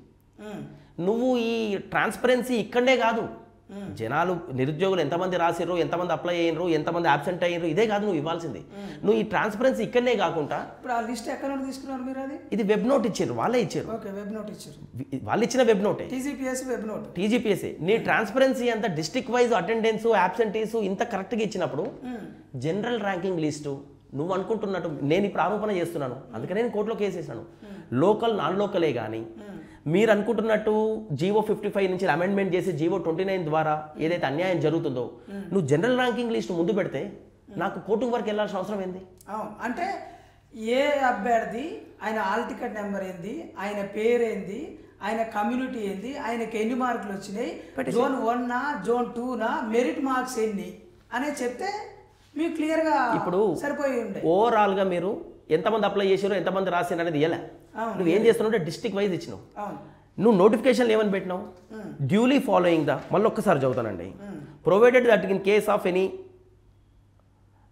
నువ్వు ఈ ట్రాన్స్పరెన్సీ ఇక్కడే కాదు, జనాలు నిరుద్యోగులు ఎంతమంది రాసిర్రు, ఎంతమంది అప్లై అయ్యారు, ఎంతమంది అబ్సెంట్ అయ్యారు, ఇదే కాదు నువ్వు ఇవ్వాల్సింది. నువ్వు ఈ ట్రాన్స్పరెన్సీ ఇక్కడనే కాకుండా ఇప్పుడు ఆ లిస్ట్ ఎక్కడ తీసుకున్నారు మీరు? అది ఇది వెబ్ నోట్ ఇచ్చారు, వాళ్ళే ఇచ్చారు. ఓకే, వెబ్ నోట్ ఇచ్చారు, వాళ్ళు ఇచ్చిన వెబ్ నోటే టీజీపీఎస్సీ వెబ్ నోట్. టీజీపీఎస్సీ నీ ట్రాన్స్పరెన్సీ అంతా డిస్ట్రిక్ట్ వైజ్ అటెండెన్స్ యాబ్సెంటీస్ ఇంత కరెక్ట్గా ఇచ్చినప్పుడు జనరల్ ర్యాంకింగ్ లిస్టు నువ్వు అనుకుంటున్నట్టు నేను ఇప్పుడు ఆరోపణ చేస్తున్నాను, అందుకనే నేను కోర్టులో కేసు వేసాను. లోకల్ నాన్ లోకలే కానీ మీరు అనుకుంటున్నట్టు జీవో 55 నుంచి అమెండ్మెంట్ చేసి జీవో 29 ద్వారా ఏదైతే అన్యాయం జరుగుతుందో నువ్వు జనరల్ ర్యాంకింగ్ లిస్ట్ ముందు పెడితే నాకు కోర్టు వరకు వెళ్ళాల్సిన అవసరం ఏంది? అవును, అంటే ఏ అభ్యర్థి ఆయన హాల్ టికెట్ నెంబర్ ఏంది, ఆయన పేరేంది, ఆయన కమ్యూనిటీ ఏంది, ఆయనకి ఎన్ని మార్కులు వచ్చినాయి, జోన్ 1నా జోన్ 2నా మెరిట్ మార్క్స్ ఎన్ని అనేది చెప్తే మీకు క్లియర్గా ఇప్పుడు సరిపోయి ఉండే. ఓవరాల్గా మీరు ఎంతమంది అప్లై చేసారో ఎంతమంది రాసారు అనేది ఇలా నువ్వు ఏం చేస్తున్నావు అంటే డిస్ట్రిక్ట్ వైజ్ ఇచ్చినావు. నువ్వు నోటిఫికేషన్లు ఏమని పెట్టినావు? డ్యూలీ ఫాలోయింగ్ ద మళ్ళీ ఒక్కసారి చదువుతానండి. Provided that in case of any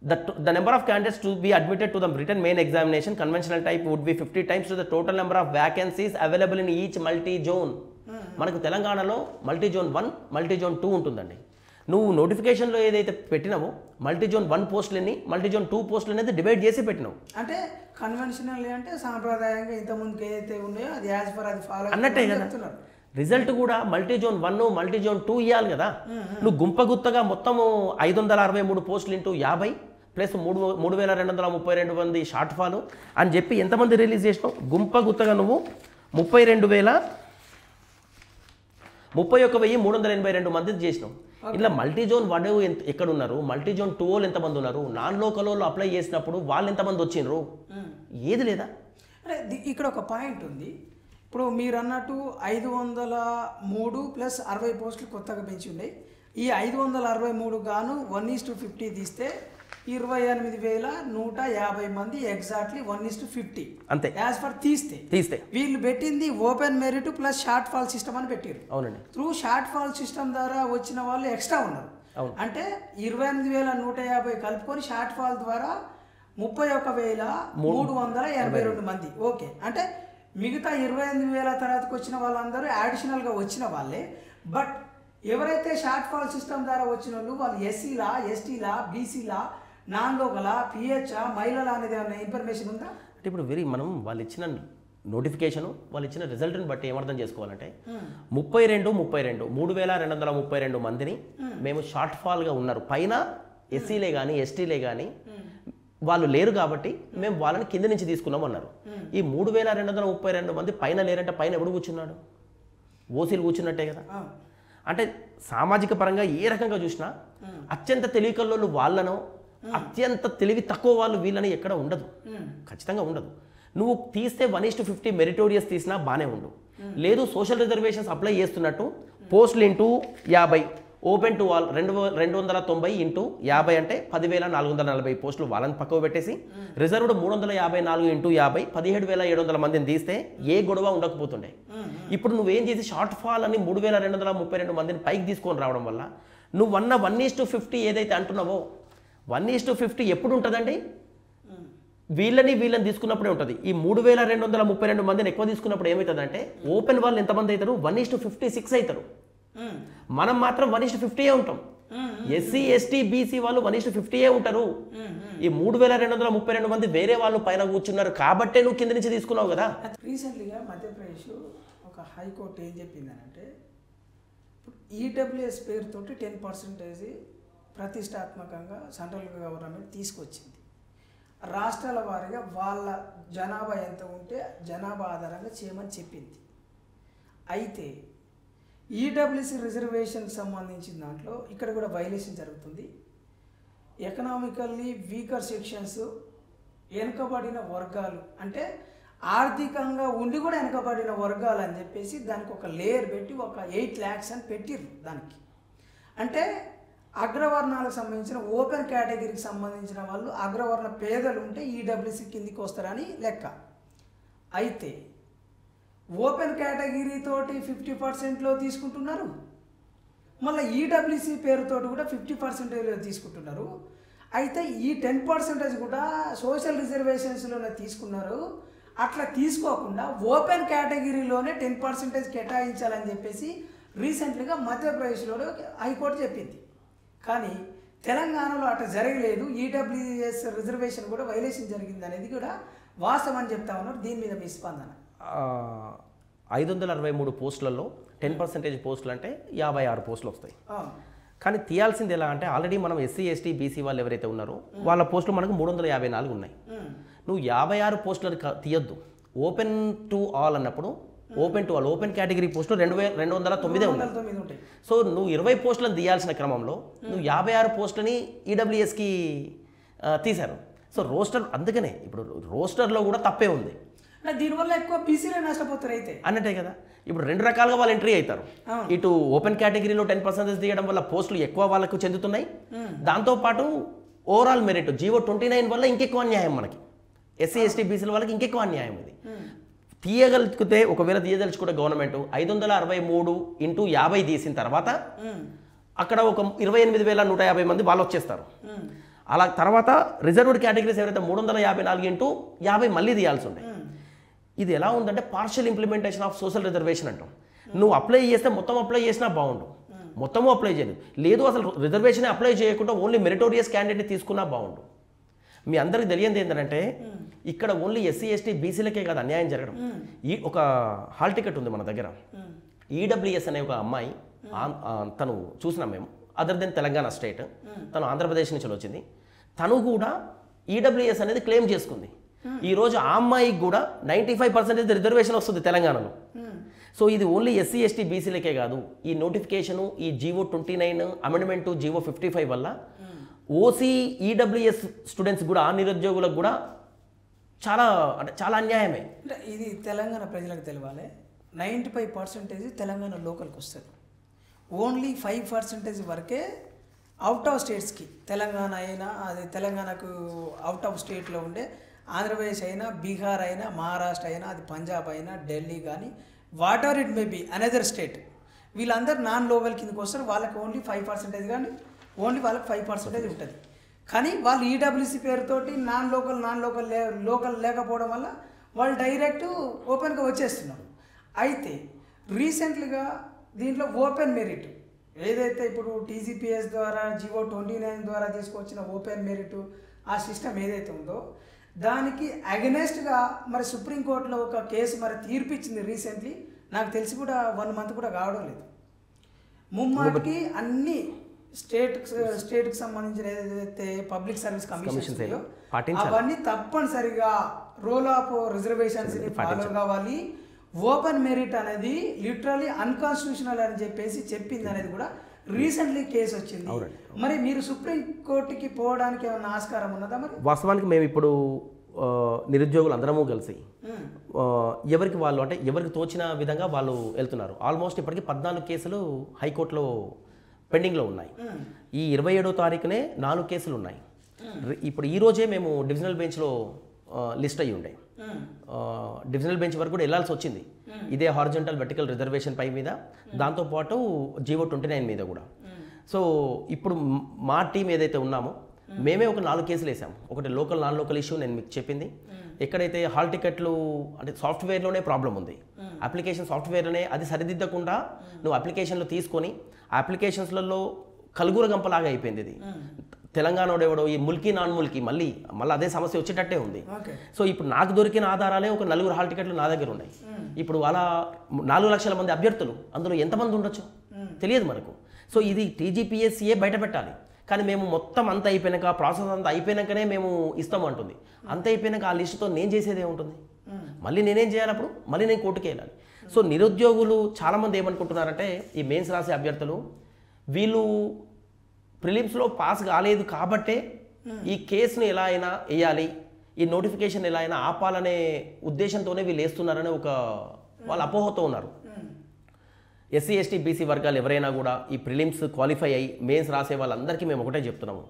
the number of candidates to be admitted to the written main examination conventional type would be 50 times to the total number of vacancies available in each multi zone. మనకు తెలంగాణలో మల్టీ జోన్ 1 మల్టీ జోన్ 2 ఉంటుందండి. నువ్వు నోటిఫికేషన్లో ఏదైతే పెట్టినావో మల్టీ జోన్ 1 పోస్టులని మల్టీ జోన్ 2 పోస్టులు అనేది డివైడ్ చేసి పెట్టినావు. అంటే కన్వెన్షనల్ అంటే సాంప్రదాయంగా ఇంతకుముందుకు ఏదైతే ఉన్నాయో అది యాజ్ పర్ అది ఫాలో అన్నట్టే కదా. రిజల్ట్ కూడా మల్టీ జోన్ 1 మల్టీ జోన్ 2 ఇవ్వాలి కదా. నువ్వు గుంపగుత్తగా మొత్తము 563 పోస్టులు ఇంటూ 50 ప్లస్ 3232 మంది షార్ట్ ఫాల్ అని చెప్పి ఎంతమంది రిలీజ్ చేసినావు? గుంపగుత్తగా నువ్వు 31,382 మంది చేసినావు. ఇలా మల్టీ జోన్ 1 ఎక్కడ ఉన్నారు, మల్టీ జోన్ 2 వాళ్ళు ఎంతమంది ఉన్నారు, నాన్ లోకల్ వాళ్ళు అప్లై చేసినప్పుడు వాళ్ళు ఎంతమంది వచ్చిండ్రు, ఏది లేదా? అంటే ఇక్కడ ఒక పాయింట్ ఉంది. ఇప్పుడు మీరు అన్నట్టు 503 ప్లస్ 60 పోస్టులు కొత్తగా పెంచి ఉన్నాయి. ఈ 563 గాను 1:50 తీస్తే 28,150 మంది ఎగ్జాక్ట్లీ 1:50 అంతే. యాజ్ ఫర్ తీస్తే వీళ్ళు పెట్టింది open merit plus short fall system అని పెట్టారు. అవునండి. త్రూ షార్ట్ ఫాల్ సిస్టమ్ ద్వారా వచ్చిన వాళ్ళు ఎక్స్ట్రా ఉన్నారు. అంటే 28,150 కలుపుకొని షార్ట్ ఫాల్ ద్వారా 31,382 మంది. ఓకే, అంటే మిగతా 28,000 తర్వాతకు వచ్చిన వాళ్ళందరూ యాడిషనల్గా వచ్చిన వాళ్ళే. బట్ ఎవరైతే షార్ట్ ఫాల్ సిస్టమ్ ద్వారా వచ్చిన వాళ్ళు ఎస్సీలా, ఎస్టీలా, బీసీలా, నాన్ లోకలా, పిహెచ్ఆ, మహిళలా అనేది ఏమైనా ఇన్ఫర్మేషన్ ఉందా? అంటే ఇప్పుడు మనం వాళ్ళు ఇచ్చిన నోటిఫికేషను వాళ్ళు ఇచ్చిన రిజల్ట్ని బట్టి ఏమర్థం చేసుకోవాలంటే 3,232 మందిని మేము షార్ట్ ఫాల్గా ఉన్నారు పైన ఎస్సీలే కానీ ఎస్టీలే కానీ వాళ్ళు లేరు కాబట్టి మేము వాళ్ళని కింద నుంచి తీసుకున్నాం అన్నారు. ఈ 3,232 మంది పైన లేరంటే పైన ఎవడు కూర్చున్నాడు? ఓసీలు కూర్చున్నట్టే కదా. అంటే సామాజిక పరంగా ఏ రకంగా చూసినా అత్యంత తెలివి కల్లోళ్ళు వాళ్ళను, అత్యంత తెలివి తక్కువ వాళ్ళు వీళ్ళని ఎక్కడ ఉండదు, ఖచ్చితంగా ఉండదు. నువ్వు తీస్తే 1:50 మెరిటోరియస్ తీసినా బాగానే ఉండు. లేదు సోషల్ రిజర్వేషన్స్ అప్లై చేస్తున్నట్టు పోస్టులు into 50 open to all 290 into 50 అంటే 10,440 పోస్టులు వాళ్ళని పక్కకు పెట్టేసి రిజర్వ్డ్ 354 ఇంటూ 50 17,700 మందిని తీస్తే ఏ గొడవ ఉండకపోతుండే. ఇప్పుడు నువ్వేం చేసి షార్ట్ ఫాల్ అని 3,232 మందిని పైకి తీసుకొని రావడం వల్ల నువ్వు 1:50 ఏదైతే అంటున్నావో 1:50 ఎప్పుడు ఉంటుందండి? వీళ్ళని తీసుకున్నప్పుడే ఉంటుంది. ఈ 3,232 మందిని ఎక్కువ తీసుకున్నప్పుడు ఏమవుతుందంటే ఓపెన్ వాళ్ళు ఎంతమంది అవుతారు? 1:56 అవుతారు. మనం మాత్రం 1:50 ఉంటాం. ఎస్సీ ఎస్టీ బీసీ వాళ్ళు 1:50 ఉంటారు. ఈ 3,232 మంది వేరే వాళ్ళు పైన కూర్చున్నారు కాబట్టే నువ్వు కింద నుంచి తీసుకున్నావు కదా. రీసెంట్లీగా మధ్యప్రదేశ్ ఒక హైకోర్టు ఏం చెప్పిందనంటే ఈడబ్ల్యూఎస్ పేరుతోటి 10% ప్రతిష్టాత్మకంగా సెంట్రల్ గవర్నమెంట్ తీసుకొచ్చింది. రాష్ట్రాల వారీగా వాళ్ళ జనాభా ఎంత ఉంటే జనాభా ఆధారంగా చేయమని చెప్పింది. అయితే ఈడబ్ల్యూసీ రిజర్వేషన్ సంబంధించిన దాంట్లో ఇక్కడ కూడా వైలేషన్ జరుగుతుంది. ఎకనామికల్లీ వీకర్ సెక్షన్స్, వెనుకబడిన వర్గాలు, అంటే ఆర్థికంగా ఉండి కూడా వెనుకబడిన వర్గాలు అని చెప్పేసి దానికి ఒక లేయర్ పెట్టి ఒక 8 lakhs అని పెట్టిర్రు. దానికి అంటే అగ్రవర్ణాలకు సంబంధించిన ఓపెన్ కేటగిరీకి సంబంధించిన వాళ్ళు అగ్రవర్ణ పేదలు ఉంటే ఈడబ్ల్యూసీ కిందికి వస్తారని లెక్క. అయితే ఓపెన్ కేటగిరీ తోటి 50%లో తీసుకుంటున్నారు, మళ్ళీ ఈడబ్ల్యూసీ పేరుతోటి కూడా 50% తీసుకుంటున్నారు. అయితే ఈ 10% కూడా సోషల్ రిజర్వేషన్స్లోనే తీసుకున్నారు. అట్లా తీసుకోకుండా ఓపెన్ కేటగిరీలోనే 10% కేటాయించాలని చెప్పేసి రీసెంట్లీగా మధ్యప్రదేశ్లో హైకోర్టు చెప్పింది. కానీ తెలంగాణలో అట్లా జరగలేదు. ఈడబ్ల్యూఎస్ రిజర్వేషన్ కూడా వైలేషన్ జరిగింది అనేది కూడా వాస్తవం అని చెప్తా ఉన్నారు. దీని మీద మీ స్పందన? 563 పోస్టులలో 10% పోస్టులు అంటే 56 పోస్టులు వస్తాయి. కానీ తీయాల్సింది ఎలా అంటే ఆల్రెడీ మనం ఎస్సీ ఎస్టీ బీసీ వాళ్ళు ఎవరైతే ఉన్నారో వాళ్ళ పోస్టులు మనకు 354 ఉన్నాయి. నువ్వు 56 పోస్టులను తీయొద్దు. ఓపెన్ టు ఆల్ అన్నప్పుడు open to all open category పోస్టులు 2,209 ఉన్నాయి. 9 ఉంటాయి. సో నువ్వు 20 పోస్టులను తీయాల్సిన క్రమంలో నువ్వు 56 పోస్టులని ఈడబ్ల్యూఎస్కి తీశారు. సో రోస్టర్ అందుకనే ఇప్పుడు రోస్టర్లో కూడా తప్పే ఉంది. దీనివల్ల ఎక్కువ బీసీలే నష్టపోతారు అయితే అన్నట్టే కదా. ఇప్పుడు 2 రకాలుగా వాళ్ళు ఎంట్రీ అవుతారు. ఇటు ఓపెన్ కేటగిరీలో 10% తీయడం వల్ల పోస్టులు ఎక్కువ వాళ్ళకు చెందుతున్నాయి. దాంతోపాటు ఓవరాల్ మెరిట్ జీవో 29 వల్ల ఇంకెక్కువ అన్యాయం మనకి ఎస్సీ ఎస్టీ బీసీల వాళ్ళకి ఇంకెక్కువ అన్యాయం ఇది. తీయగలిగితే ఒకవేళ తీయదలుచుకుంటే గవర్నమెంట్ 563 ఇంటూ 50 తీసిన తర్వాత అక్కడ ఒక 28,150 మంది వాళ్ళు వచ్చేస్తారు. అలా తర్వాత రిజర్వ్డ్ కేటగిరీస్ ఎవరైతే 354 ఇంటూ 50 మళ్ళీ తీయాల్సి ఉంటాయి. ఇది ఎలా ఉందంటే partial implementation of social reservation అంటాం. నువ్వు అప్లై చేస్తే మొత్తం అప్లై చేసినా బాగుండు, మొత్తము అప్లై చేయలేదు. లేదు అసలు రిజర్వేషన్ అప్లై చేయకుండా ఓన్లీ మెరిటోరియస్ క్యాండిడేట్ని తీసుకున్నా బాగుండు. మీ అందరికి తెలియంది ఏంటంటే ఇక్కడ ఓన్లీ ఎస్సీ ఎస్టీ బీసీలకే కాదు అన్యాయం జరగడం. ఈ ఒక హాల్ టికెట్ ఉంది మన దగ్గర. ఈడబ్ల్యూఎస్ అనే ఒక అమ్మాయి తను చూసినాం మేము, అదర్ దెన్ తెలంగాణ స్టేట్, తను ఆంధ్రప్రదేశ్ నుంచి వచ్చింది. తను కూడా ఈడబ్ల్యూఎస్ అనేది క్లెయిమ్ చేసుకుంది. ఈరోజు ఆ అమ్మాయికి కూడా 95% రిజర్వేషన్ వస్తుంది తెలంగాణలో. సో ఇది ఓన్లీ ఎస్సీ ఎస్టీ బీసీలకే కాదు. ఈ నోటిఫికేషను ఈ జీవో 29 అమెండ్మెంట్ జీవో 55 వల్ల ఓసీ ఈడబ్ల్యూఎస్ స్టూడెంట్స్ కూడా ఆ నిరుద్యోగులకు కూడా చాలా అంటే చాలా అన్యాయమే. అంటే ఇది తెలంగాణ ప్రజలకు తెలవాలి. 95% తెలంగాణ లోకల్కి వస్తుంది. ఓన్లీ 5% వరకే అవుట్ ఆఫ్ స్టేట్స్కి, తెలంగాణ అయినా అది తెలంగాణకు అవుట్ ఆఫ్ స్టేట్లో ఉండే ఆంధ్రప్రదేశ్ అయినా బీహార్ అయినా మహారాష్ట్ర అయినా అది పంజాబ్ అయినా ఢిల్లీ కానీ whatever it may be another state, వీళ్ళందరూ నాన్ లోకల్ కిందకి వస్తారు. వాళ్ళకి ఓన్లీ 5% కానీ ఓన్లీ వాళ్ళకి 5% ఉంటుంది. కానీ వాళ్ళు ఈడబ్ల్యూసీ పేరుతోటి నాన్ లోకల్ లేకపోవడం వల్ల వాళ్ళు డైరెక్ట్ ఓపెన్గా వచ్చేస్తున్నారు. అయితే రీసెంట్లీగా దీంట్లో ఓపెన్ మెరిట్ ఏదైతే ఇప్పుడు టీజీపీఎస్ ద్వారా జీవో 29 ద్వారా తీసుకొచ్చిన ఓపెన్ మెరిట్ ఆ సిస్టమ్ ఏదైతే ఉందో దానికి అగెనెస్ట్గా మరి సుప్రీంకోర్టులో ఒక కేసు మరి తీర్పిచ్చింది రీసెంట్లీ. నాకు తెలిసి కూడా 1 మంత్ కూడా కావడం లేదు. ముమ్మాటికి అన్ని స్టేట్కి సంబంధించిన ఏదైతే పబ్లిక్ సర్వీస్ కమిషన్స్ అవన్నీ తప్పనిసరిగా రోల్ ఆఫ్ రిజర్వేషన్స్ ఫాలో కావాలి. ఓపెన్ మెరిట్ అనేది లిటరలీ అన్కాన్స్టిట్యూషనల్ అని చెప్పేసి చెప్పింది అనేది కూడా రీసెంట్లీ కేసు వచ్చింది. మరి మీరు సుప్రీం కోర్టుకి పోవడానికి ఏమన్నా ఆస్కారం ఉన్నదా? మరి వాస్తవానికి మేము ఇప్పుడు నిరుద్యోగులు అందరము కలిసి ఎవరికి వాళ్ళు అంటే ఎవరికి తోచిన విధంగా వాళ్ళు వెళ్తున్నారు. ఆల్మోస్ట్ ఇప్పటికీ 14 కేసులు హైకోర్టులో పెండింగ్లో ఉన్నాయి. ఈ 27వ తారీఖునే 4 కేసులు ఉన్నాయి. ఇప్పుడు ఈరోజే మేము డివిజనల్ బెంచ్లో లిస్ట్ అయ్యి ఉండే డివిజనల్ బెంచ్ వరకు కూడా వెళ్ళాల్సి వచ్చింది. ఇదే హారిజంటల్ వెర్టికల్ రిజర్వేషన్ పై మీద, దాంతోపాటు జీవో 29 మీద కూడా. సో ఇప్పుడు మా టీం ఏదైతే ఉన్నామో మేమే ఒక 4 కేసులు వేసాము. ఒకటి లోకల్ నాన్ లోకల్ ఇష్యూ నేను మీకు చెప్పింది. ఎక్కడైతే హాల్ టికెట్లు అంటే సాఫ్ట్వేర్లోనే ప్రాబ్లం ఉంది, అప్లికేషన్ సాఫ్ట్వేర్లోనే అది సరిదిద్దకుండా నువ్వు అప్లికేషన్లు తీసుకొని ఆ అప్లికేషన్స్లలో కలుగుర గంపలాగా అయిపోయింది. ఇది తెలంగాణ ఎవడో ఈ ముల్కీ నాన్ ముల్కీ మళ్ళీ అదే సమస్య వచ్చేటట్టే ఉంది. సో ఇప్పుడు నాకు దొరికిన ఆధారాలే ఒక 4 హాల్ టికెట్లు నా దగ్గర ఉన్నాయి. ఇప్పుడు అలా 4 లక్షల మంది అభ్యర్థులు, అందులో ఎంతమంది ఉండొచ్చు తెలియదు మనకు. సో ఇది టీజీపీఎస్సీఏ బయట పెట్టాలి. కానీ మేము మొత్తం అంత అయిపోయినాక ప్రాసెస్ అంతా అయిపోయినాకనే మేము ఇస్తాము అంటుంది. అంత అయిపోయినాక ఆ లిస్టుతో నేను చేసేది ఏముంటుంది? మళ్ళీ నేనేం చేయాలి? అప్పుడు మళ్ళీ నేను కోర్టుకి వెళ్ళాలి. సో నిరుద్యోగులు చాలామంది ఏమనుకుంటున్నారంటే ఈ మెయిన్స్ రాసే అభ్యర్థులు వీళ్ళు ప్రిలిమ్స్లో పాస్ కాలేదు కాబట్టే ఈ కేసును ఎలా అయినా వేయాలి, ఈ నోటిఫికేషన్ ఎలా అయినా ఆపాలనే ఉద్దేశంతోనే వీళ్ళు వేస్తున్నారనే ఒక వాళ్ళు అపోహతో ఉన్నారు. ఎస్సీ ఎస్టీ బీసీ వర్గాలు ఎవరైనా కూడా ఈ ప్రిలిమ్స్ క్వాలిఫై అయ్యి మెయిన్స్ రాసే వాళ్ళందరికీ మేము ఒకటే చెప్తున్నాము,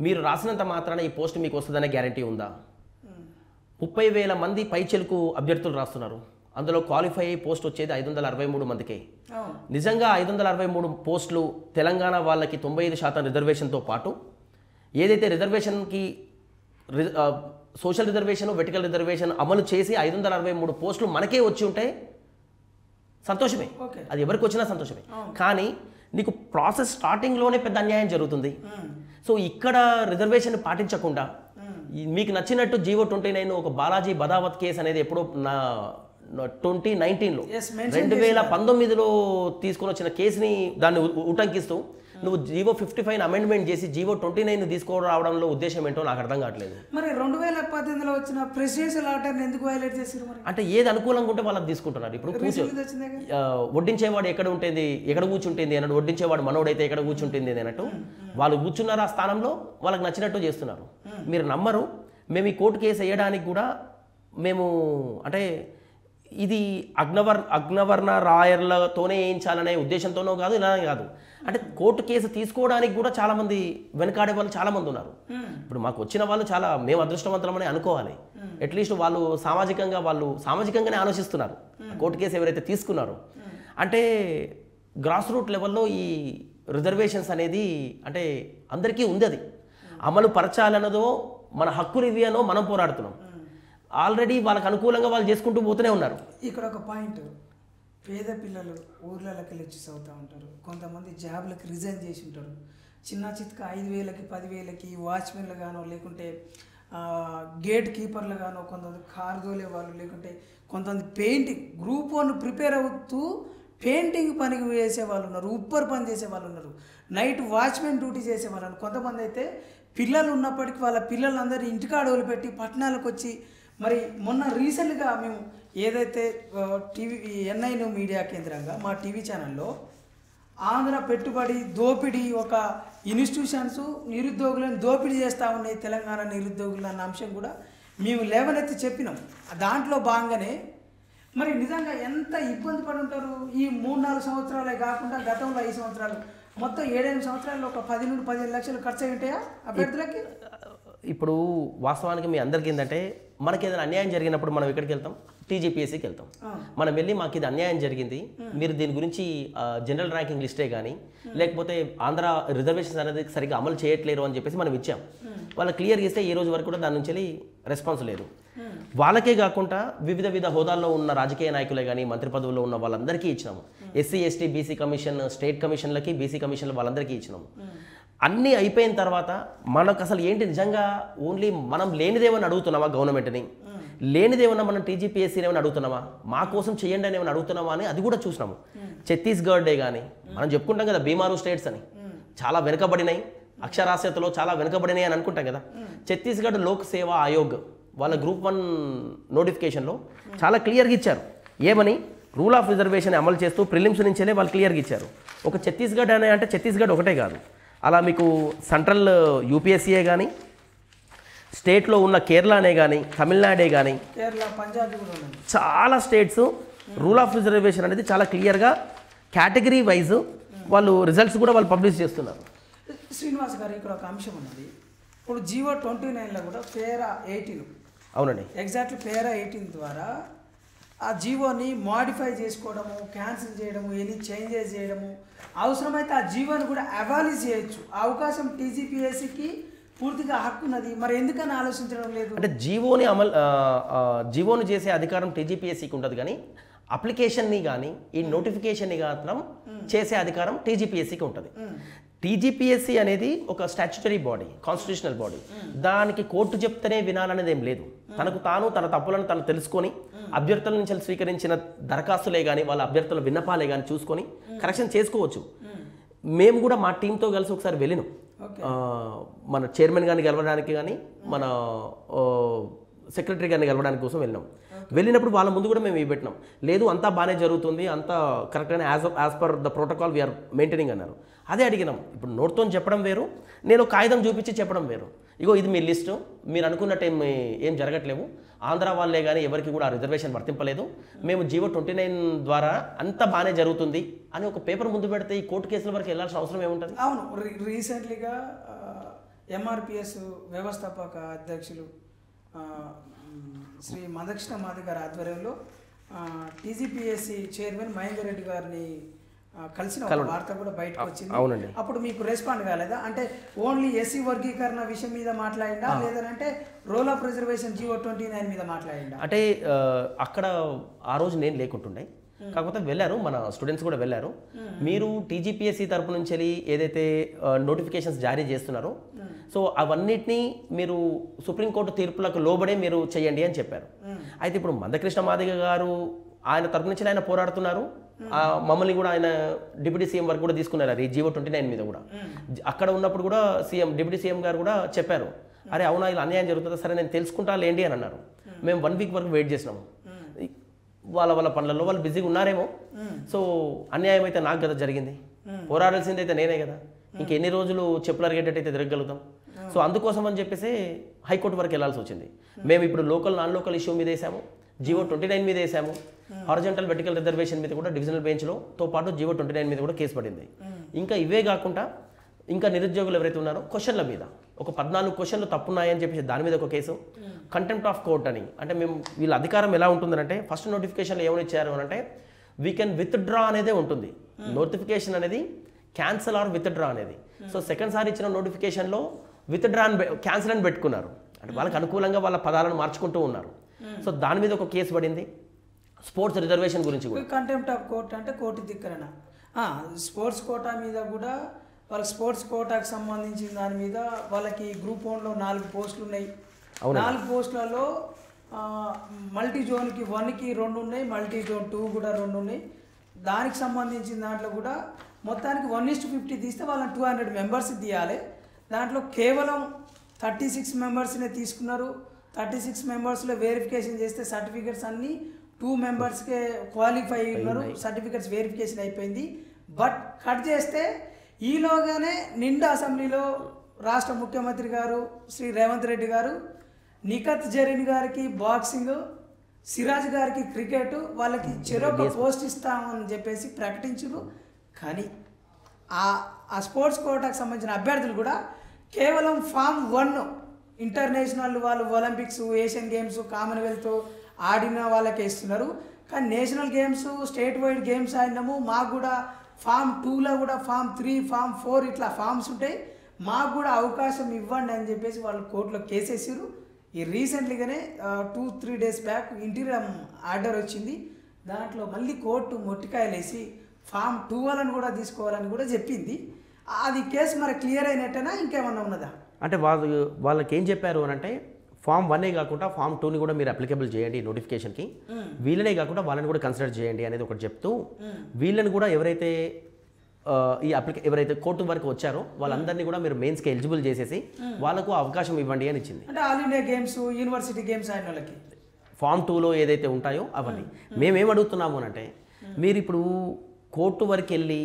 మీరు రాసినంత మాత్రాన ఈ పోస్ట్ మీకు వస్తుందనే గ్యారంటీ ఉందా? 30,000 మంది పైచెలుకు అభ్యర్థులు రాస్తున్నారు. అందులో క్వాలిఫై అయ్యి పోస్ట్ వచ్చేది 563 మందికే. నిజంగా 563 పోస్టులు తెలంగాణ వాళ్ళకి 95% రిజర్వేషన్తో పాటు ఏదైతే రిజర్వేషన్కి సోషల్ రిజర్వేషన్ వెర్టికల్ రిజర్వేషన్ అమలు చేసి 563 పోస్టులు మనకే వచ్చి ఉంటే సంతోషమే, అది ఎవరికి వచ్చినా సంతోషమే. కానీ నీకు ప్రాసెస్ స్టార్టింగ్లోనే పెద్ద అన్యాయం జరుగుతుంది. సో ఇక్కడ రిజర్వేషన్ పాటించకుండా మీకు నచ్చినట్టు జీవో 29 ఒక బాలాజీ బదావత్ కేసు అనేది ఎప్పుడో 2019లో 2019లో తీసుకొని వచ్చిన కేసుని దాన్ని ఉటంకిస్తూ నువ్వు జీవో 55 అమెండ్మెంట్ చేసి జీవో 29 తీసుకురావడంలో ఉద్దేశం ఏంటో నాకు అర్థం కావట్లేదు. మరి 2018లో వచ్చిన ప్రెసిడెన్షియల్ ఆర్డర్ని ఎందుకు వైలేట్ చేశారు? మరి అంటే ఏది అనుకూలంగా ఉంటే వాళ్ళకి తీసుకుంటున్నారు. ఇప్పుడు వడ్డించేవాడు ఎక్కడ ఉంటుంది, ఎక్కడ కూర్చుంటుంది అన్నట్టు, వడ్డించేవాడు మనోడైతే ఎక్కడ కూర్చుంటుంది అన్నట్టు వాళ్ళు కూర్చున్నారు. ఆ స్థానంలో వాళ్ళకి నచ్చినట్టు చేస్తున్నారు. మీరు నమ్మరు, మేము ఈ కోర్టు కేసు వేయడానికి కూడా మేము అంటే ఇది అగ్నవర్ణ రాయర్లతోనే వేయించాలనే ఉద్దేశంతోనో కాదు, ఇలా కాదు. అంటే కోర్టు కేసు తీసుకోవడానికి కూడా చాలామంది వెనకాడే వాళ్ళు చాలామంది ఉన్నారు. ఇప్పుడు మాకు వచ్చిన వాళ్ళు చాలా మేము అదృష్టవంతులమని అనుకోవాలి. అట్లీస్ట్ వాళ్ళు సామాజికంగానే ఆలోచిస్తున్నారు. కోర్టు కేసు ఎవరైతే తీసుకున్నారో అంటే గ్రాస్ రూట్ లెవెల్లో ఈ రిజర్వేషన్స్ అనేది అంటే అందరికీ ఉంది. అది అమలు పరచాలన్నదో మన హక్కులు ఇవి అనో మనం పోరాడుతున్నాం. ఆల్రెడీ వాళ్ళకి అనుకూలంగా వాళ్ళు చేసుకుంటూ పోతూనే ఉన్నారు. ఇక్కడ ఒక పాయింట్, పేద పిల్లలు ఊర్లలోకి వెళ్ళి వచ్చి చదువుతూ ఉంటారు. కొంతమంది జాబ్లకు రిజైన్ చేసి ఉంటారు. చిన్న చిత్క 5,000కి 10,000కి వాచ్మెన్లు గానో లేకుంటే గేట్ కీపర్లు గానో, కొంతమంది కారు దోలే వాళ్ళు, లేకుంటే కొంతమంది పెయింటింగ్ గ్రూప్ 1 ప్రిపేర్ అవుతూ పెయింటింగ్ పనికి చేసే వాళ్ళు ఉన్నారు, ఉప్పర్ పని చేసే వాళ్ళు ఉన్నారు, నైట్ వాచ్మెన్ డ్యూటీ చేసే వాళ్ళు. కొంతమంది అయితే పిల్లలు ఉన్నప్పటికీ వాళ్ళ పిల్లలందరూ ఇంటికాడ వదిలిపెట్టి పట్టణాలకు వచ్చి మరి మొన్న రీసెంట్గా మేము ఏదైతే టీవీ ఎన్ఐ మీడియా కేంద్రంగా మా టీవీ ఛానల్లో ఆంధ్ర పెట్టుబడి దోపిడీ ఒక ఇన్స్టిట్యూషన్స్ నిరుద్యోగులను దోపిడీ చేస్తూ ఉన్నాయి తెలంగాణ నిరుద్యోగులు అన్న అంశం కూడా మేము లేవనెత్తి చెప్పినాం. దాంట్లో భాగంగానే మరి నిజంగా ఎంత ఇబ్బంది పడి ఉంటారు. ఈ 3-4 సంవత్సరాలే కాకుండా గతంలో 5 సంవత్సరాలు మొత్తం 7-8 సంవత్సరాల్లో ఒక 10 నుండి 15 లక్షలు ఖర్చు అయి ఉంటాయా అభ్యర్థులకి? ఇప్పుడు వాస్తవానికి మీ అందరికీ ఏంటంటే మనకి ఏదైనా అన్యాయం జరిగినప్పుడు మనం ఎక్కడికి వెళ్తాం? టీజీపీఎస్సీకి వెళ్తాం. మనం వెళ్ళి మాకు ఇది అన్యాయం జరిగింది, మీరు దీని గురించి జనరల్ ర్యాంకింగ్ లిస్టే కానీ లేకపోతే ఆంధ్ర రిజర్వేషన్స్ అనేది సరిగ్గా అమలు చేయట్లేరు అని చెప్పేసి మనం ఇచ్చాం. వాళ్ళు క్లియర్ చేస్తే ఈ రోజు వరకు కూడా దాని నుంచి రెస్పాన్స్ లేదు. వాళ్ళకే కాకుండా వివిధ హోదాల్లో ఉన్న రాజకీయ నాయకులే కానీ మంత్రి పదవుల్లో ఉన్న వాళ్ళందరికీ ఇచ్చినాము. SC ST BC commission, state కమిషన్లకి, బీసీ కమిషన్లు వాళ్ళందరికీ ఇచ్చినాము. అన్నీ అయిపోయిన తర్వాత మనకు అసలు ఏంటి నిజంగా ఓన్లీ మనం లేనిదేమని అడుగుతున్నామా గవర్నమెంట్ని, లేనిదేమన్నా మనం టీజీపీఎస్సీని ఏమైనా అడుగుతున్నామా, మా కోసం చేయండి అని ఏమైనా అడుగుతున్నామా అని అది కూడా చూసినాము. ఛత్తీస్గఢే కానీ మనం చెప్పుకుంటాం కదా బీమారు స్టేట్స్ అని చాలా వెనుకబడినాయి, అక్షరాస్యతలో చాలా వెనుకబడినాయి అని అనుకుంటాం కదా. ఛత్తీస్గఢ్ లోక్ సేవా ఆయోగ్ వాళ్ళ గ్రూప్ 1 నోటిఫికేషన్లో చాలా క్లియర్గా ఇచ్చారు. ఏమని రూల్ ఆఫ్ రిజర్వేషన్ అమలు చేస్తూ ప్రిలిమ్స్ నుంచే వాళ్ళు క్లియర్గా ఇచ్చారు. ఒక ఛత్తీస్గఢ్ అనే అంటే ఛత్తీస్గఢ్ ఒకటే కాదు, అలా మీకు సెంట్రల్ యూపీఎస్సీయే కానీ స్టేట్లో ఉన్న కేరళనే కానీ తమిళనాడే కానీ చాలా స్టేట్స్ రూల్ ఆఫ్ రిజర్వేషన్ అనేది చాలా క్లియర్గా కేటగిరీ వైజ్ వాళ్ళు రిజల్ట్స్ కూడా వాళ్ళు పబ్లిష్ చేస్తున్నారు. శ్రీనివాస్ గారు ఇక్కడ ఒక అంశం ఉన్నది. ఇప్పుడు జీవో 29లో కూడా పేరా 18 అవునండి ఎగ్జాక్ట్లీ పేరా 18 ద్వారా ఆ జీవోని మాడిఫై చేసుకోవడము, క్యాన్సిల్ చేయడము, ఎనీ చేంజెస్ చేయడము, అవసరమైతే ఆ జీవోని కూడా అబాలిష్ చేయొచ్చు. ఆ అవకాశం టీజీపీఎస్సీకి పూర్తిగా హక్కు ఉన్నది. మరి ఎందుకని ఆలోచించడం లేదు? అంటే జీవోను చేసే అధికారం టీజీపీఎస్సీకి ఉంటుంది, కానీ అప్లికేషన్ని కానీ ఈ నోటిఫికేషన్ని మాత్రం చేసే అధికారం టీజీపీఎస్సీకి ఉంటుంది. టీజీపీఎస్సీ అనేది ఒక స్టాచ్యుటరీ బాడీ, కాన్స్టిట్యూషనల్ బాడీ. దానికి కోర్టు చెప్తేనే వినాలనేది ఏం లేదు. తనకు తాను తన తప్పులను తను తెలుసుకొని అభ్యర్థుల నుంచి స్వీకరించిన దరఖాస్తులే కానీ వాళ్ళ అభ్యర్థుల విన్నపాలే కానీ చూసుకొని కరెక్షన్ చేసుకోవచ్చు. మేము కూడా మా టీంతో కలిసి ఒకసారి వెళ్ళినాం, మన చైర్మన్ గారిని గెలవడానికి కానీ మన సెక్రటరీ గారిని గెలవడానికి కోసం వెళ్ళినాం. వెళ్ళినప్పుడు వాళ్ళ ముందు కూడా మేము ఇవి పెట్టినాం. లేదు అంతా బాగానే జరుగుతుంది, అంతా కరెక్ట్గానే as per the protocol we are maintaining అన్నారు. అదే అడిగినాం. ఇప్పుడు నోట్తో చెప్పడం వేరు, నేను కాగితం చూపించి చెప్పడం వేరు. ఇగో ఇది మీ లిస్టు, మీరు అనుకున్నట్టు ఏం జరగట్లేవు, ఆంధ్ర వాళ్ళే కానీ ఎవరికి కూడా ఆ రిజర్వేషన్ వర్తింపలేదు, మేము జీవో 29 ద్వారా అంతా బాగానే జరుగుతుంది అని ఒక పేపర్ ముందు పెడితే ఈ కోర్టు కేసుల వరకు వెళ్ళాల్సిన అవసరం ఏముంటుంది? అవును, రీసెంట్లీగా ఎంఆర్పిఎస్ వ్యవస్థాపక అధ్యక్షులు శ్రీ మదకృష్ణ మాది గారి ఆధ్వర్యంలో టీజీపీఎస్సీ చైర్మన్ మహేందర్ రెడ్డి గారిని కలిసిన ఒక వార్త కూడా బయటకు వచ్చింది. అవునండి. అప్పుడు మీకు రెస్పాండ్ కాలేదా? అంటే ఓన్లీ ఎస్సీ వర్గీకరణ విషయం మీద మాట్లాడిందా, లేదంటే రోల్ ఆఫ్ రిజర్వేషన్ జీవో 29 మీద మాట్లాడిందా? అంటే అక్కడ ఆ రోజు నేను లేకుంటుండే, కాకపోతే వెళ్ళారు, మన స్టూడెంట్స్ కూడా వెళ్ళారు. మీరు టీజీపీఎస్సీ తరపు నుంచి వెళ్ళి ఏదైతే నోటిఫికేషన్స్ జారీ చేస్తున్నారో సో అవన్నిటినీ మీరు సుప్రీంకోర్టు తీర్పులకు లోబడే మీరు చేయండి అని చెప్పారు. అయితే ఇప్పుడు మందకృష్ణ మాదిగ గారు ఆయన తరపు నుంచి ఆయన పోరాడుతున్నారు, మమ్మల్ని కూడా ఆయన డిప్యూటీ సీఎం వరకు కూడా తీసుకున్నారు అది జీవో 29 మీద కూడా. అక్కడ ఉన్నప్పుడు కూడా డిప్యూటీ సీఎం గారు కూడా చెప్పారు, అరే అవునా ఇలా అన్యాయం జరుగుతుందా, సరే నేను తెలుసుకుంటా లేండి అని అన్నారు. మేము 1 వీక్ వరకు వెయిట్ చేసినాము. వాళ్ళ పనులలో వాళ్ళు బిజీగా ఉన్నారేమో. సో అన్యాయం అయితే నాకు కదా జరిగింది, పోరాడాల్సింది అయితే నేనే కదా, ఇంకెన్ని రోజులు చెప్పులు అరిగేటట్టయితే తిరగలుగుతాం. సో అందుకోసం అని చెప్పేసి హైకోర్టు వరకు వెళ్ళాల్సి వచ్చింది. మేము ఇప్పుడు లోకల్ నాన్ లోకల్ ఇష్యూ మీద వేసాము, జీవో 29 మీద వేసాము, హారిజంటల్ వెర్టికల్ రిజర్వేషన్ మీద కూడా డివిజనల్ బెంచ్తో పాటు జీవో 29 మీద కూడా కేసు పడింది. ఇంకా ఇవే కాకుండా ఇంకా నిరుద్యోగులు ఎవరైతే ఉన్నారో క్వశ్చన్ల మీద ఒక 14 క్వశ్చన్లు తప్పున్నాయని చెప్పేసి దాని మీద ఒక కేసు, కంటెంప్ట్ ఆఫ్ కోర్ట్ అని. అంటే మేము వీళ్ళ అధికారం ఎలా ఉంటుందంటే ఫస్ట్ నోటిఫికేషన్లో ఏమని ఇచ్చారు అని అంటే వీ కెన్ విత్డ్రా అనేదే ఉంటుంది. నోటిఫికేషన్ అనేది క్యాన్సల్ ఆర్ విత్డ్రా అనేది. సో సెకండ్ సారి ఇచ్చిన నోటిఫికేషన్లో విత్డ్రా అని క్యాన్సిల్ అని పెట్టుకున్నారు. అంటే వాళ్ళకి అనుకూలంగా వాళ్ళ పదాలను మార్చుకుంటూ ఉన్నారు. సో దాని మీద ఒక కేసు పడింది. స్పోర్ట్స్ రిజర్వేషన్ గురించి కూడా కంటెంప్ట్ ఆఫ్ కోర్ట్ అంటే కోర్టు ధిక్కరణ. స్పోర్ట్స్ కోటా మీద కూడా వాళ్ళకి స్పోర్ట్స్ కోటాకు సంబంధించిన దాని మీద వాళ్ళకి గ్రూప్ 1లో 4 పోస్టులు ఉన్నాయి. 4 పోస్టులలో మల్టీ జోన్కి 1కి 2 ఉన్నాయి, మల్టీ జోన్ 2 కూడా 2 ఉన్నాయి. దానికి సంబంధించిన దాంట్లో కూడా మొత్తానికి 1:50 తీస్తే వాళ్ళని 200 మెంబర్స్ తీయాలి. దాంట్లో కేవలం 36 మెంబర్స్నే తీసుకున్నారు. 36 మెంబర్స్లో వెరిఫికేషన్ చేస్తే సర్టిఫికెట్స్ అన్నీ 2 మెంబర్స్కే క్వాలిఫై ఉన్నారు, సర్టిఫికెట్స్ వెరిఫికేషన్ అయిపోయింది. బట్ కట్ చేస్తే ఈలోగానే నిండా అసెంబ్లీలో రాష్ట్ర ముఖ్యమంత్రి గారు శ్రీ రేవంత్ రెడ్డి గారు నిఖత్ జరీన్ గారికి బాక్సింగ్, సిరాజ్ గారికి క్రికెట్, వాళ్ళకి చెరొక పోస్ట్ ఇస్తామని చెప్పేసి ప్రకటించారు. కానీ ఆ స్పోర్ట్స్ కోటాకు సంబంధించిన అభ్యర్థులు కూడా కేవలం ఫామ్ 1 ఇంటర్నేషనల్ వాళ్ళు ఒలింపిక్స్, ఏషియన్ గేమ్స్, కామన్వెల్త్ ఆడిన వాళ్ళకే ఇస్తున్నారు. కానీ national games, state wide games ఆడినాము, మాకు కూడా ఫామ్ 2లో కూడా ఫామ్ 3, ఫామ్ 4 ఇట్లా ఫామ్స్ ఉంటాయి, మాకు కూడా అవకాశం ఇవ్వండి అని చెప్పేసి వాళ్ళు కోర్టులో కేసేసారు. ఈ రీసెంట్లీగానే 2-3 డేస్ బ్యాక్ ఇంటీరియం ఆర్డర్ వచ్చింది. దాంట్లో మళ్ళీ కోర్టు మొట్టికాయలేసి ఫామ్ 2 కూడా తీసుకోవాలని కూడా చెప్పింది. అది కేసు మరి క్లియర్ అయినట్టేనా ఇంకేమన్నా ఉన్నదా? అంటే వాళ్ళకి ఏం చెప్పారు అని అంటే ఫామ్ 1 కాకుండా ఫామ్ 2ని కూడా మీరు అప్లికబుల్ చేయండి నోటిఫికేషన్కి, వీళ్ళనే కాకుండా వాళ్ళని కూడా కన్సిడర్ చేయండి అనేది ఒకటి చెప్తూ వీళ్ళని కూడా ఎవరైతే ఎవరైతే కోర్టు వరకు వచ్చారో వాళ్ళందరినీ కూడా మీరు మెయిన్స్కి ఎలిజిబుల్ చేసేసి వాళ్ళకు అవకాశం ఇవ్వండి అని ఇచ్చింది. అంటే all India games, university games అయిన వాళ్ళకి ఫామ్ 2లో ఏదైతే ఉంటాయో అవన్నీ. మేమేం అడుగుతున్నాము అంటే మీరు ఇప్పుడు కోర్టు వరకు వెళ్ళి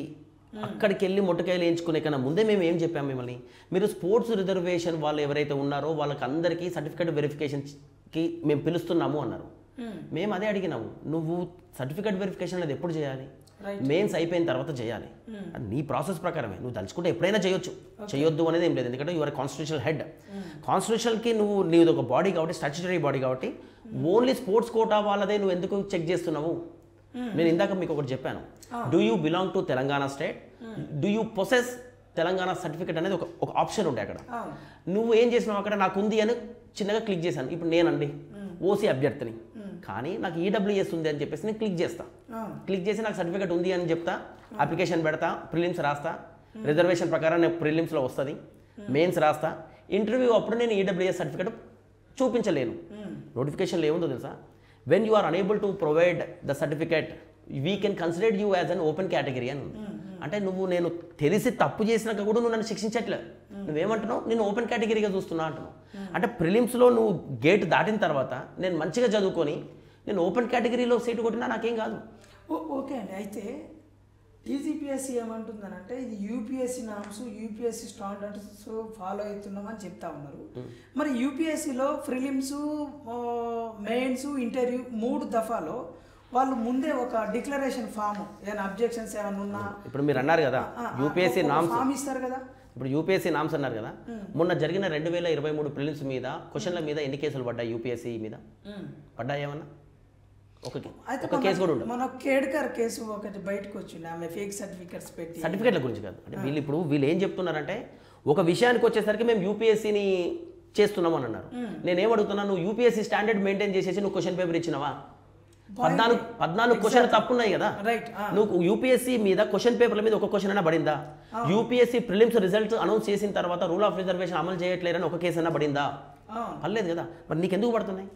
అక్కడికి వెళ్ళి మొట్టకాయలు వేయించుకునే కన్నా ముందే మేము ఏం చెప్పాము మిమ్మల్ని, మీరు స్పోర్ట్స్ రిజర్వేషన్ వాళ్ళు ఎవరైతే ఉన్నారో వాళ్ళకి అందరికీ సర్టిఫికేట్ వెరిఫికేషన్కి మేము పిలుస్తున్నాము అన్నారు. మేము అదే అడిగినాము, నువ్వు సర్టిఫికేట్ వెరిఫికేషన్ అనేది ఎప్పుడు చేయాలి? మెయిన్స్ అయిపోయిన తర్వాత చేయాలి. నీ ప్రాసెస్ ప్రకారమే నువ్వు తలుచుకుంటే ఎప్పుడైనా చేయొచ్చు, చేయొద్దు అనేది ఏం లేదు. ఎందుకంటే యువర్ కాన్స్టిట్యూషనల్ హెడ్, కాన్స్టిట్యూషన్కి నీది ఒక బాడీ కాబట్టి, స్టాట్యుటరీ బాడీ కాబట్టి ఓన్లీ స్పోర్ట్స్ కోటా వాళ్ళదే నువ్వు ఎందుకు చెక్ చేస్తున్నావు? నేను ఇందాక మీకు ఒకటి చెప్పాను, do you belong to Telangana state, do you possess Telangana certificate అనేది ఒక ఆప్షన్ ఉండే అక్కడ. నువ్వు ఏం చేసినావు అక్కడ, నాకు ఉంది అని చిన్నగా క్లిక్ చేశాను. ఇప్పుడు నేనండి ఓసీ అభ్యర్థిని, కానీ నాకు ఈడబ్ల్యూఎస్ ఉంది అని చెప్పేసి నేను క్లిక్ చేస్తా. క్లిక్ చేసి నాకు సర్టిఫికేట్ ఉంది అని చెప్తా, అప్లికేషన్ పెడతా, ప్రిలిమ్స్ రాస్తా, రిజర్వేషన్ ప్రకారం నేను ప్రిలిమ్స్లో వస్తుంది, మెయిన్స్ రాస్తా, ఇంటర్వ్యూ అప్పుడు నేను ఈడబ్ల్యూఎస్ సర్టిఫికేట్ చూపించలేను. నోటిఫికేషన్లో ఏముందో తెలుసా, when you are unable to provide the certificate we can consider you as an open category అని. అంటే నేను తెలిసి తప్పు చేసినాక కూడా నువ్వు నన్ను శిక్షించట్లేదు, నువ్వేమంటున్నావు, నేను ఓపెన్ కేటగిరీగా చూస్తున్నా అంటున్నావు. అంటే ప్రిలిమ్స్లో నువ్వు గేట్ దాటిన తర్వాత నేను మంచిగా చదువుకొని నేను ఓపెన్ కేటగిరీలో సీటు కొట్టినా నాకేం కాదు. ఓకే అండి. అయితే టీజీపీఎస్సీ ఏమంటుందనంటే ఇది UPSC norms, UPSC standards follow అవుతున్నామని చెప్తా ఉన్నారు. మరి యూపీఎస్సీలో ప్రిలిమ్స్, మెయిన్స్, ఇంటర్వ్యూ 3 దఫాలో వాళ్ళు ముందే ఒక డిక్లరేషన్ ఫామ్, ఏమైనా అబ్జెక్షన్స్ ఏమైనా ఉన్నా, ఇప్పుడు మీరు అన్నారు కదా యూపీఎస్సీ నామ్స్ ఫామ్ ఇస్తారు కదా, ఇప్పుడు యూపీఎస్సీ నామ్స్ అన్నారు కదా, మొన్న జరిగిన 2023 ప్రిలిమ్స్ మీద క్వశ్చన్ల మీద ఎన్ని కేసులు పడ్డాయి? యూపీఎస్సీ మీద పడ్డాయి ఏమన్నా? ఒక కేసు కూడా ఉండదు. మన కేడ్కర్ కేసు ఒకటి బయటకు వచ్చింది, ఆమె ఫేక్ సర్టిఫికెట్స్ పెట్టి. సర్టిఫికెట్ల గురించి కాదు, అంటే వీళ్ళు ఏం చెప్తున్నారంటే ఒక విషయానికి వచ్చేసరికి మేము యూపీఎస్సీని చేస్తున్నామని అన్నారు. నేనేం అడుగుతున్నా, నువ్వు యూపీఎస్సీ స్టాండర్డ్ మెయింటైన్ చేసేసి నువ్వు క్వశ్చన్ పేపర్ ఇచ్చినావా? 14 క్వశ్చన్ తప్పున్నాయి కదా. నువ్వు యూపీఎస్సీ మీద క్వశ్చన్ పేపర్ల మీద ఒక క్వశ్చన్ అయినా పడిందా? యూపీఎస్సీ ప్రిలిమ్స్ రిజల్ట్స్ అనౌన్స్ చేసిన తర్వాత రూల్ ఆఫ్ రిజర్వేషన్ అమలు చేయట్లేరని ఒక కేసు అయినా పడిందా? పర్లేదు కదా. మరి నీకెందుకు పడుతున్నాయి?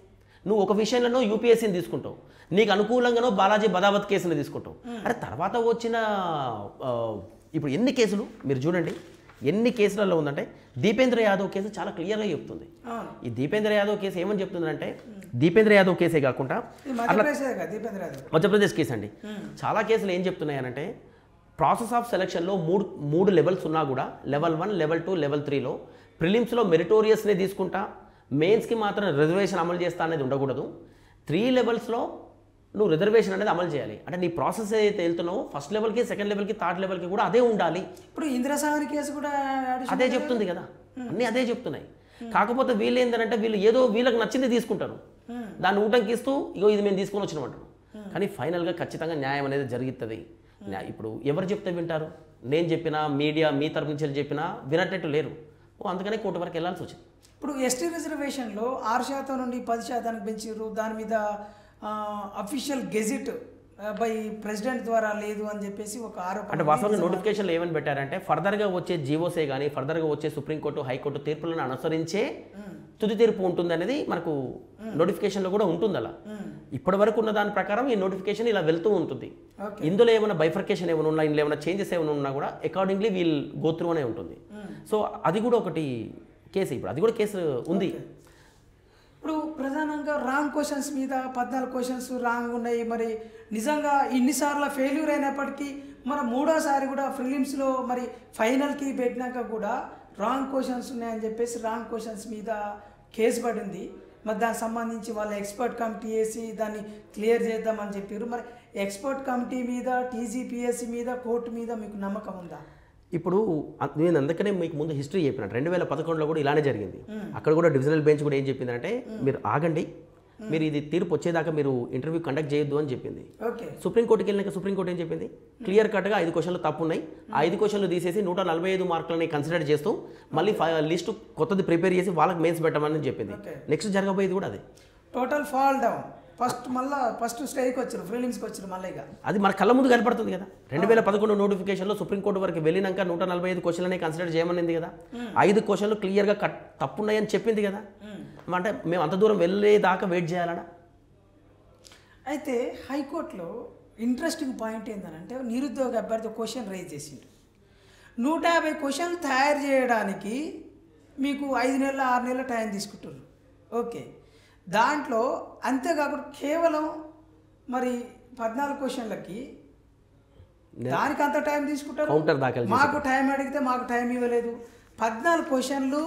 నువ్వు ఒక విషయంలో యూపీఎస్సీని తీసుకుంటావు, నీకు అనుకూలంగానో బాలాజీ బదావత్ కేసుని తీసుకుంటావు. అరే తర్వాత వచ్చిన ఇప్పుడు ఎన్ని కేసులు మీరు చూడండి, ఎన్ని కేసులలో ఉందంటే దీపేంద్ర యాదవ్ కేసు చాలా క్లియర్గా చెప్తుంది. ఈ దీపేంద్ర యాదవ్ కేసు ఏమని చెప్తుందంటే, దీపేంద్ర యాదవ్ కేసే కాకుండా మధ్యప్రదేశ్ కేసు అండి, చాలా కేసులు ఏం చెప్తున్నాయనంటే ప్రాసెస్ ఆఫ్ సెలక్షన్లో మూడు లెవెల్స్ ఉన్నా కూడా లెవెల్ 1, లెవెల్ 2, లెవెల్ 3లో ప్రిలిమ్స్లో మెరిటోరియస్నే తీసుకుంటా, మెయిన్స్కి మాత్రం రిజర్వేషన్ అమలు చేస్తా అనేది ఉండకూడదు. 3 లెవెల్స్లో నువ్వు రిజర్వేషన్ అనేది అమలు చేయాలి. అంటే నీ ప్రాసెస్ ఏదైతే వెళ్తున్నావో ఫస్ట్ లెవెల్కి, సెకండ్ లెవెల్కి, థర్డ్ లెవెల్కి కూడా అదే ఉండాలి. ఇప్పుడు ఇందిరాసాగర్ కేసు కూడా అదే చెప్తుంది కదా, అన్నీ అదే చెప్తున్నాయి. కాకపోతే వీళ్ళు ఏంటంటే ఏదో వీళ్ళకి నచ్చింది తీసుకుంటారు, దాన్ని ఊటంకి ఇస్తూ ఇగో ఇది మేము తీసుకొని వచ్చినామంటారు. కానీ ఫైనల్గా ఖచ్చితంగా న్యాయం అనేది జరుగుతుంది. ఇప్పుడు ఎవరు చెప్తే వింటారు? నేను చెప్పినా, మీడియా మీ తరపు నుంచి చెప్పినా వినట్టట్టు లేరు. అందుకనే కోర్టు వరకు వెళ్ళాల్సి వచ్చింది. ఇప్పుడు ఎస్టీ రిజర్వేషన్లో 6% నుండి 10% పెంచారు. దాని మీద అఫీషియల్ గెజిట్ బై ప్రెసిడెంట్ ద్వారా లేదు అని చెప్పేసి ఒక ఆరోపణ. అంటే వాస్తవంగా నోటిఫికేషన్లో ఏమని పెట్టారంటే ఫర్దర్గా వచ్చే జీవోసే కానీ ఫర్దర్గా వచ్చే సుప్రీంకోర్టు, హైకోర్టు తీర్పులను అనుసరించే తుది తీర్పు ఉంటుంది అనేది మనకు నోటిఫికేషన్లో కూడా ఉంటుంది. అలా ఇప్పటి వరకు ఉన్న దాని ప్రకారం ఈ నోటిఫికేషన్ ఇలా వెళ్తూ ఉంటుంది. ఇందులో ఏమైనా బైఫర్కేషన్ ఏమైనా ఉన్నా, ఇందులో ఏమైనా చేంజెస్ ఏమైనా ఉన్నా కూడా అకార్డింగ్లీ వీల్ గో త్రూ అనే ఉంటుంది. సో అది కూడా ఒకటి కేసు, ఇప్పుడు అది కూడా కేసు ఉంది. ఇప్పుడు ప్రధానంగా రాంగ్ క్వశ్చన్స్ మీద 14 క్వశ్చన్స్ రాంగ్ ఉన్నాయి. మరి నిజంగా ఇన్నిసార్లు ఫెయిల్యూర్ అయినప్పటికీ మరి మూడోసారి కూడా ప్రిలిమ్స్లో మరి ఫైనల్కి పెట్టినాక కూడా రాంగ్ క్వశ్చన్స్ ఉన్నాయని చెప్పేసి రాంగ్ క్వశ్చన్స్ మీద కేసు పడింది. మరి దానికి సంబంధించి వాళ్ళ ఎక్స్పర్ట్ కమిటీ వేసి దాన్ని క్లియర్ చేద్దామని చెప్పారు. మరి ఎక్స్పర్ట్ కమిటీ మీద, టీజీపీఎస్సీ మీద, కోర్టు మీద మీకు నమ్మకం ఉందా? ఇప్పుడు నేను అందుకనే మీకు ముందు హిస్టరీ చెప్పిన 2011లో కూడా ఇలానే జరిగింది. అక్కడ కూడా డివిజనల్ బెంచ్ కూడా ఏం చెప్పిందంటే మీరు ఆగండి, మీరు ఇది తీర్పు వచ్చేదాకా మీరు ఇంటర్వ్యూ కండక్ట్ చేయొద్దు అని చెప్పింది. సుప్రీంకోర్టుకి వెళ్ళినాక సుప్రీంకోర్టు ఏం చెప్పింది, క్లియర్ కట్గా 5 క్వశ్చన్లు తప్పు ఉన్నాయి, ఆ 5 క్వశ్చన్లు తీసేసి 145 మార్కులని కన్సిడర్ చేస్తూ మళ్ళీ లిస్టు కొత్తది ప్రిపేర్ చేసి వాళ్ళకి మెయిన్స్ పెట్టమని చెప్పింది. నెక్స్ట్ జరగబోయేది కూడా అదే. టోటల్ ఫాల్ డౌన్ ఫస్ట్ స్టేజ్కి వచ్చారు, ప్రిలిమ్స్కి వచ్చారు. మళ్ళీ అది మన కళ్ళ ముందు కనపడుతుంది కదా. 2011 నోటిఫికేషన్లో సుప్రీంకోర్టు వరకు వెళ్ళినాక 145 క్వశ్చన్లని కన్సిడర్ చేయమనింది కదా. 5 క్వశ్చన్లు క్లియర్గా తప్పున్నాయని చెప్పింది కదా. అంటే మేము అంత దూరం వెళ్ళేదాకా వెయిట్ చేయాలన్నా. అయితే హైకోర్టులో ఇంట్రెస్టింగ్ పాయింట్ ఏంటంటే నిరుద్యోగ అభ్యర్థి క్వశ్చన్ రైజ్ చేసిండు. 150 క్వశ్చన్లు తయారు చేయడానికి మీకు 5 నెలలు 6 నెలల టైం తీసుకుంటారు. ఓకే, దాంట్లో అంతేకాకుండా కేవలం మరి 14 క్వశ్చన్లకి దానికి అంత టైం తీసుకుంటారు. మాకు టైం అడిగితే మాకు టైం ఇవ్వలేదు. 14 క్వశ్చన్లు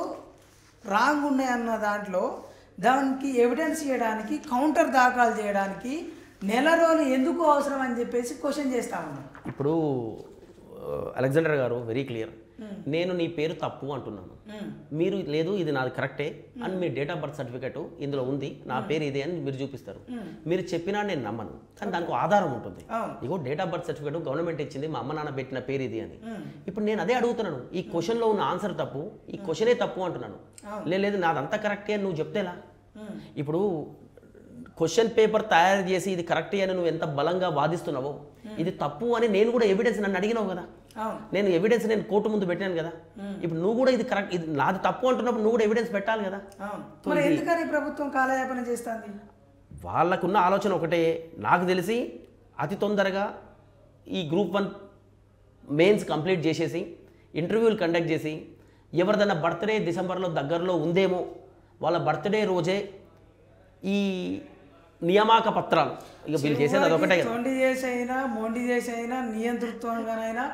రాంగ్ ఉన్నాయన్న దాంట్లో దానికి ఎవిడెన్స్ చేయడానికి, కౌంటర్ దాఖలు చేయడానికి నెల రోజులు ఎందుకు అవసరం అని చెప్పేసి క్వశ్చన్ చేస్తా ఉన్నాం. ఇప్పుడు అలెగ్జాండర్ గారు వెరీ క్లియర్, నేను నీ పేరు తప్పు అంటున్నాను, మీరు లేదు ఇది నాది కరెక్టే అని మీ డేట్ ఆఫ్ బర్త్ సర్టిఫికేట్ ఇందులో ఉంది, నా పేరు ఇదే అని మీరు చూపిస్తారు. మీరు చెప్పినా నేను నమ్మను, కానీ దానికి ఆధారం ఉంటుంది. ఇగో date of birth certificate government ఇచ్చింది, మా అమ్మ నాన్న పెట్టిన పేరు ఇది అని. ఇప్పుడు నేను అదే అడుగుతున్నాను, ఈ క్వశ్చన్లో ఉన్న ఆన్సర్ తప్పు, ఈ క్వశ్చనే తప్పు అంటున్నాను. లేదు నాదంతా కరెక్టే అని నువ్వు చెప్తేలా? ఇప్పుడు క్వశ్చన్ పేపర్ తయారు చేసి ఇది కరెక్టే అని నువ్వు ఎంత బలంగా వాదిస్తున్నావో, ఇది తప్పు అని నేను కూడా ఎవిడెన్స్ నన్ను అడిగినావు కదా, నేను ఎవిడెన్స్ నేను కోర్టు ముందు పెట్టాను కదా. ఇప్పుడు నువ్వు కూడా ఇది కరెక్ట్, ఇది నాది తప్పు అంటున్నప్పుడు నువ్వు కూడా ఎవిడెన్స్ పెట్టాలి కదా. ఎందుకని ప్రభుత్వం కాలయాపన చేస్తుంది? వాళ్ళకున్న ఆలోచన ఒకటే, నాకు తెలిసి అతి తొందరగా ఈ గ్రూప్ 1 మెయిన్స్ కంప్లీట్ చేసేసి ఇంటర్వ్యూలు కండక్ట్ చేసి ఎవరిదైనా బర్త్డే డిసెంబర్లో దగ్గరలో ఉందేమో వాళ్ళ బర్త్డే రోజే ఈ నియామక పత్రాలు ఇక వీళ్ళు చేసేది అదొకటే. మొండి చేసి అయినా నియంతృత్వంగానైనా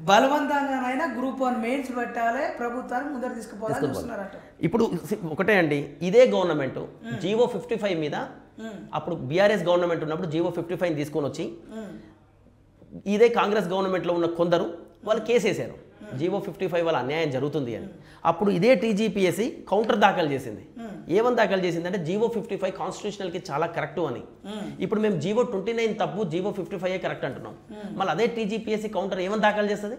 బలవంతంగానైనా గ్రూప్ 1 మెయిన్స్ పెట్టాలి, ప్రభుత్వాన్ని ముందర తీసుకుపోవాలనుకుంటున్నారట. ఇప్పుడు ఒకటే అండి, ఇదే గవర్నమెంట్ జీవో 55 మీద అప్పుడు బీఆర్ఎస్ గవర్నమెంట్ ఉన్నప్పుడు జీవో 55 తీసుకొని వచ్చి ఇదే కాంగ్రెస్ గవర్నమెంట్లో ఉన్న కొందరు వాళ్ళు కేసు వేశారు, జీవో 55 వల్ల అన్యాయం జరుగుతుంది అని. అప్పుడు ఇదే టీజీపీఎస్సీ కౌంటర్ దాఖలు చేసింది. ఏమని దాఖలు చేసింది అంటే జీవో 55 కాన్స్టిట్యూషనల్కి చాలా కరెక్ట్ అని. ఇప్పుడు మేము జీవో 29 తప్పు, జీవో 55 కరెక్ట్ అంటున్నాం. మళ్ళీ అదే టీజీపీఎస్సీ కౌంటర్ ఏమని దాఖలు చేస్తుంది?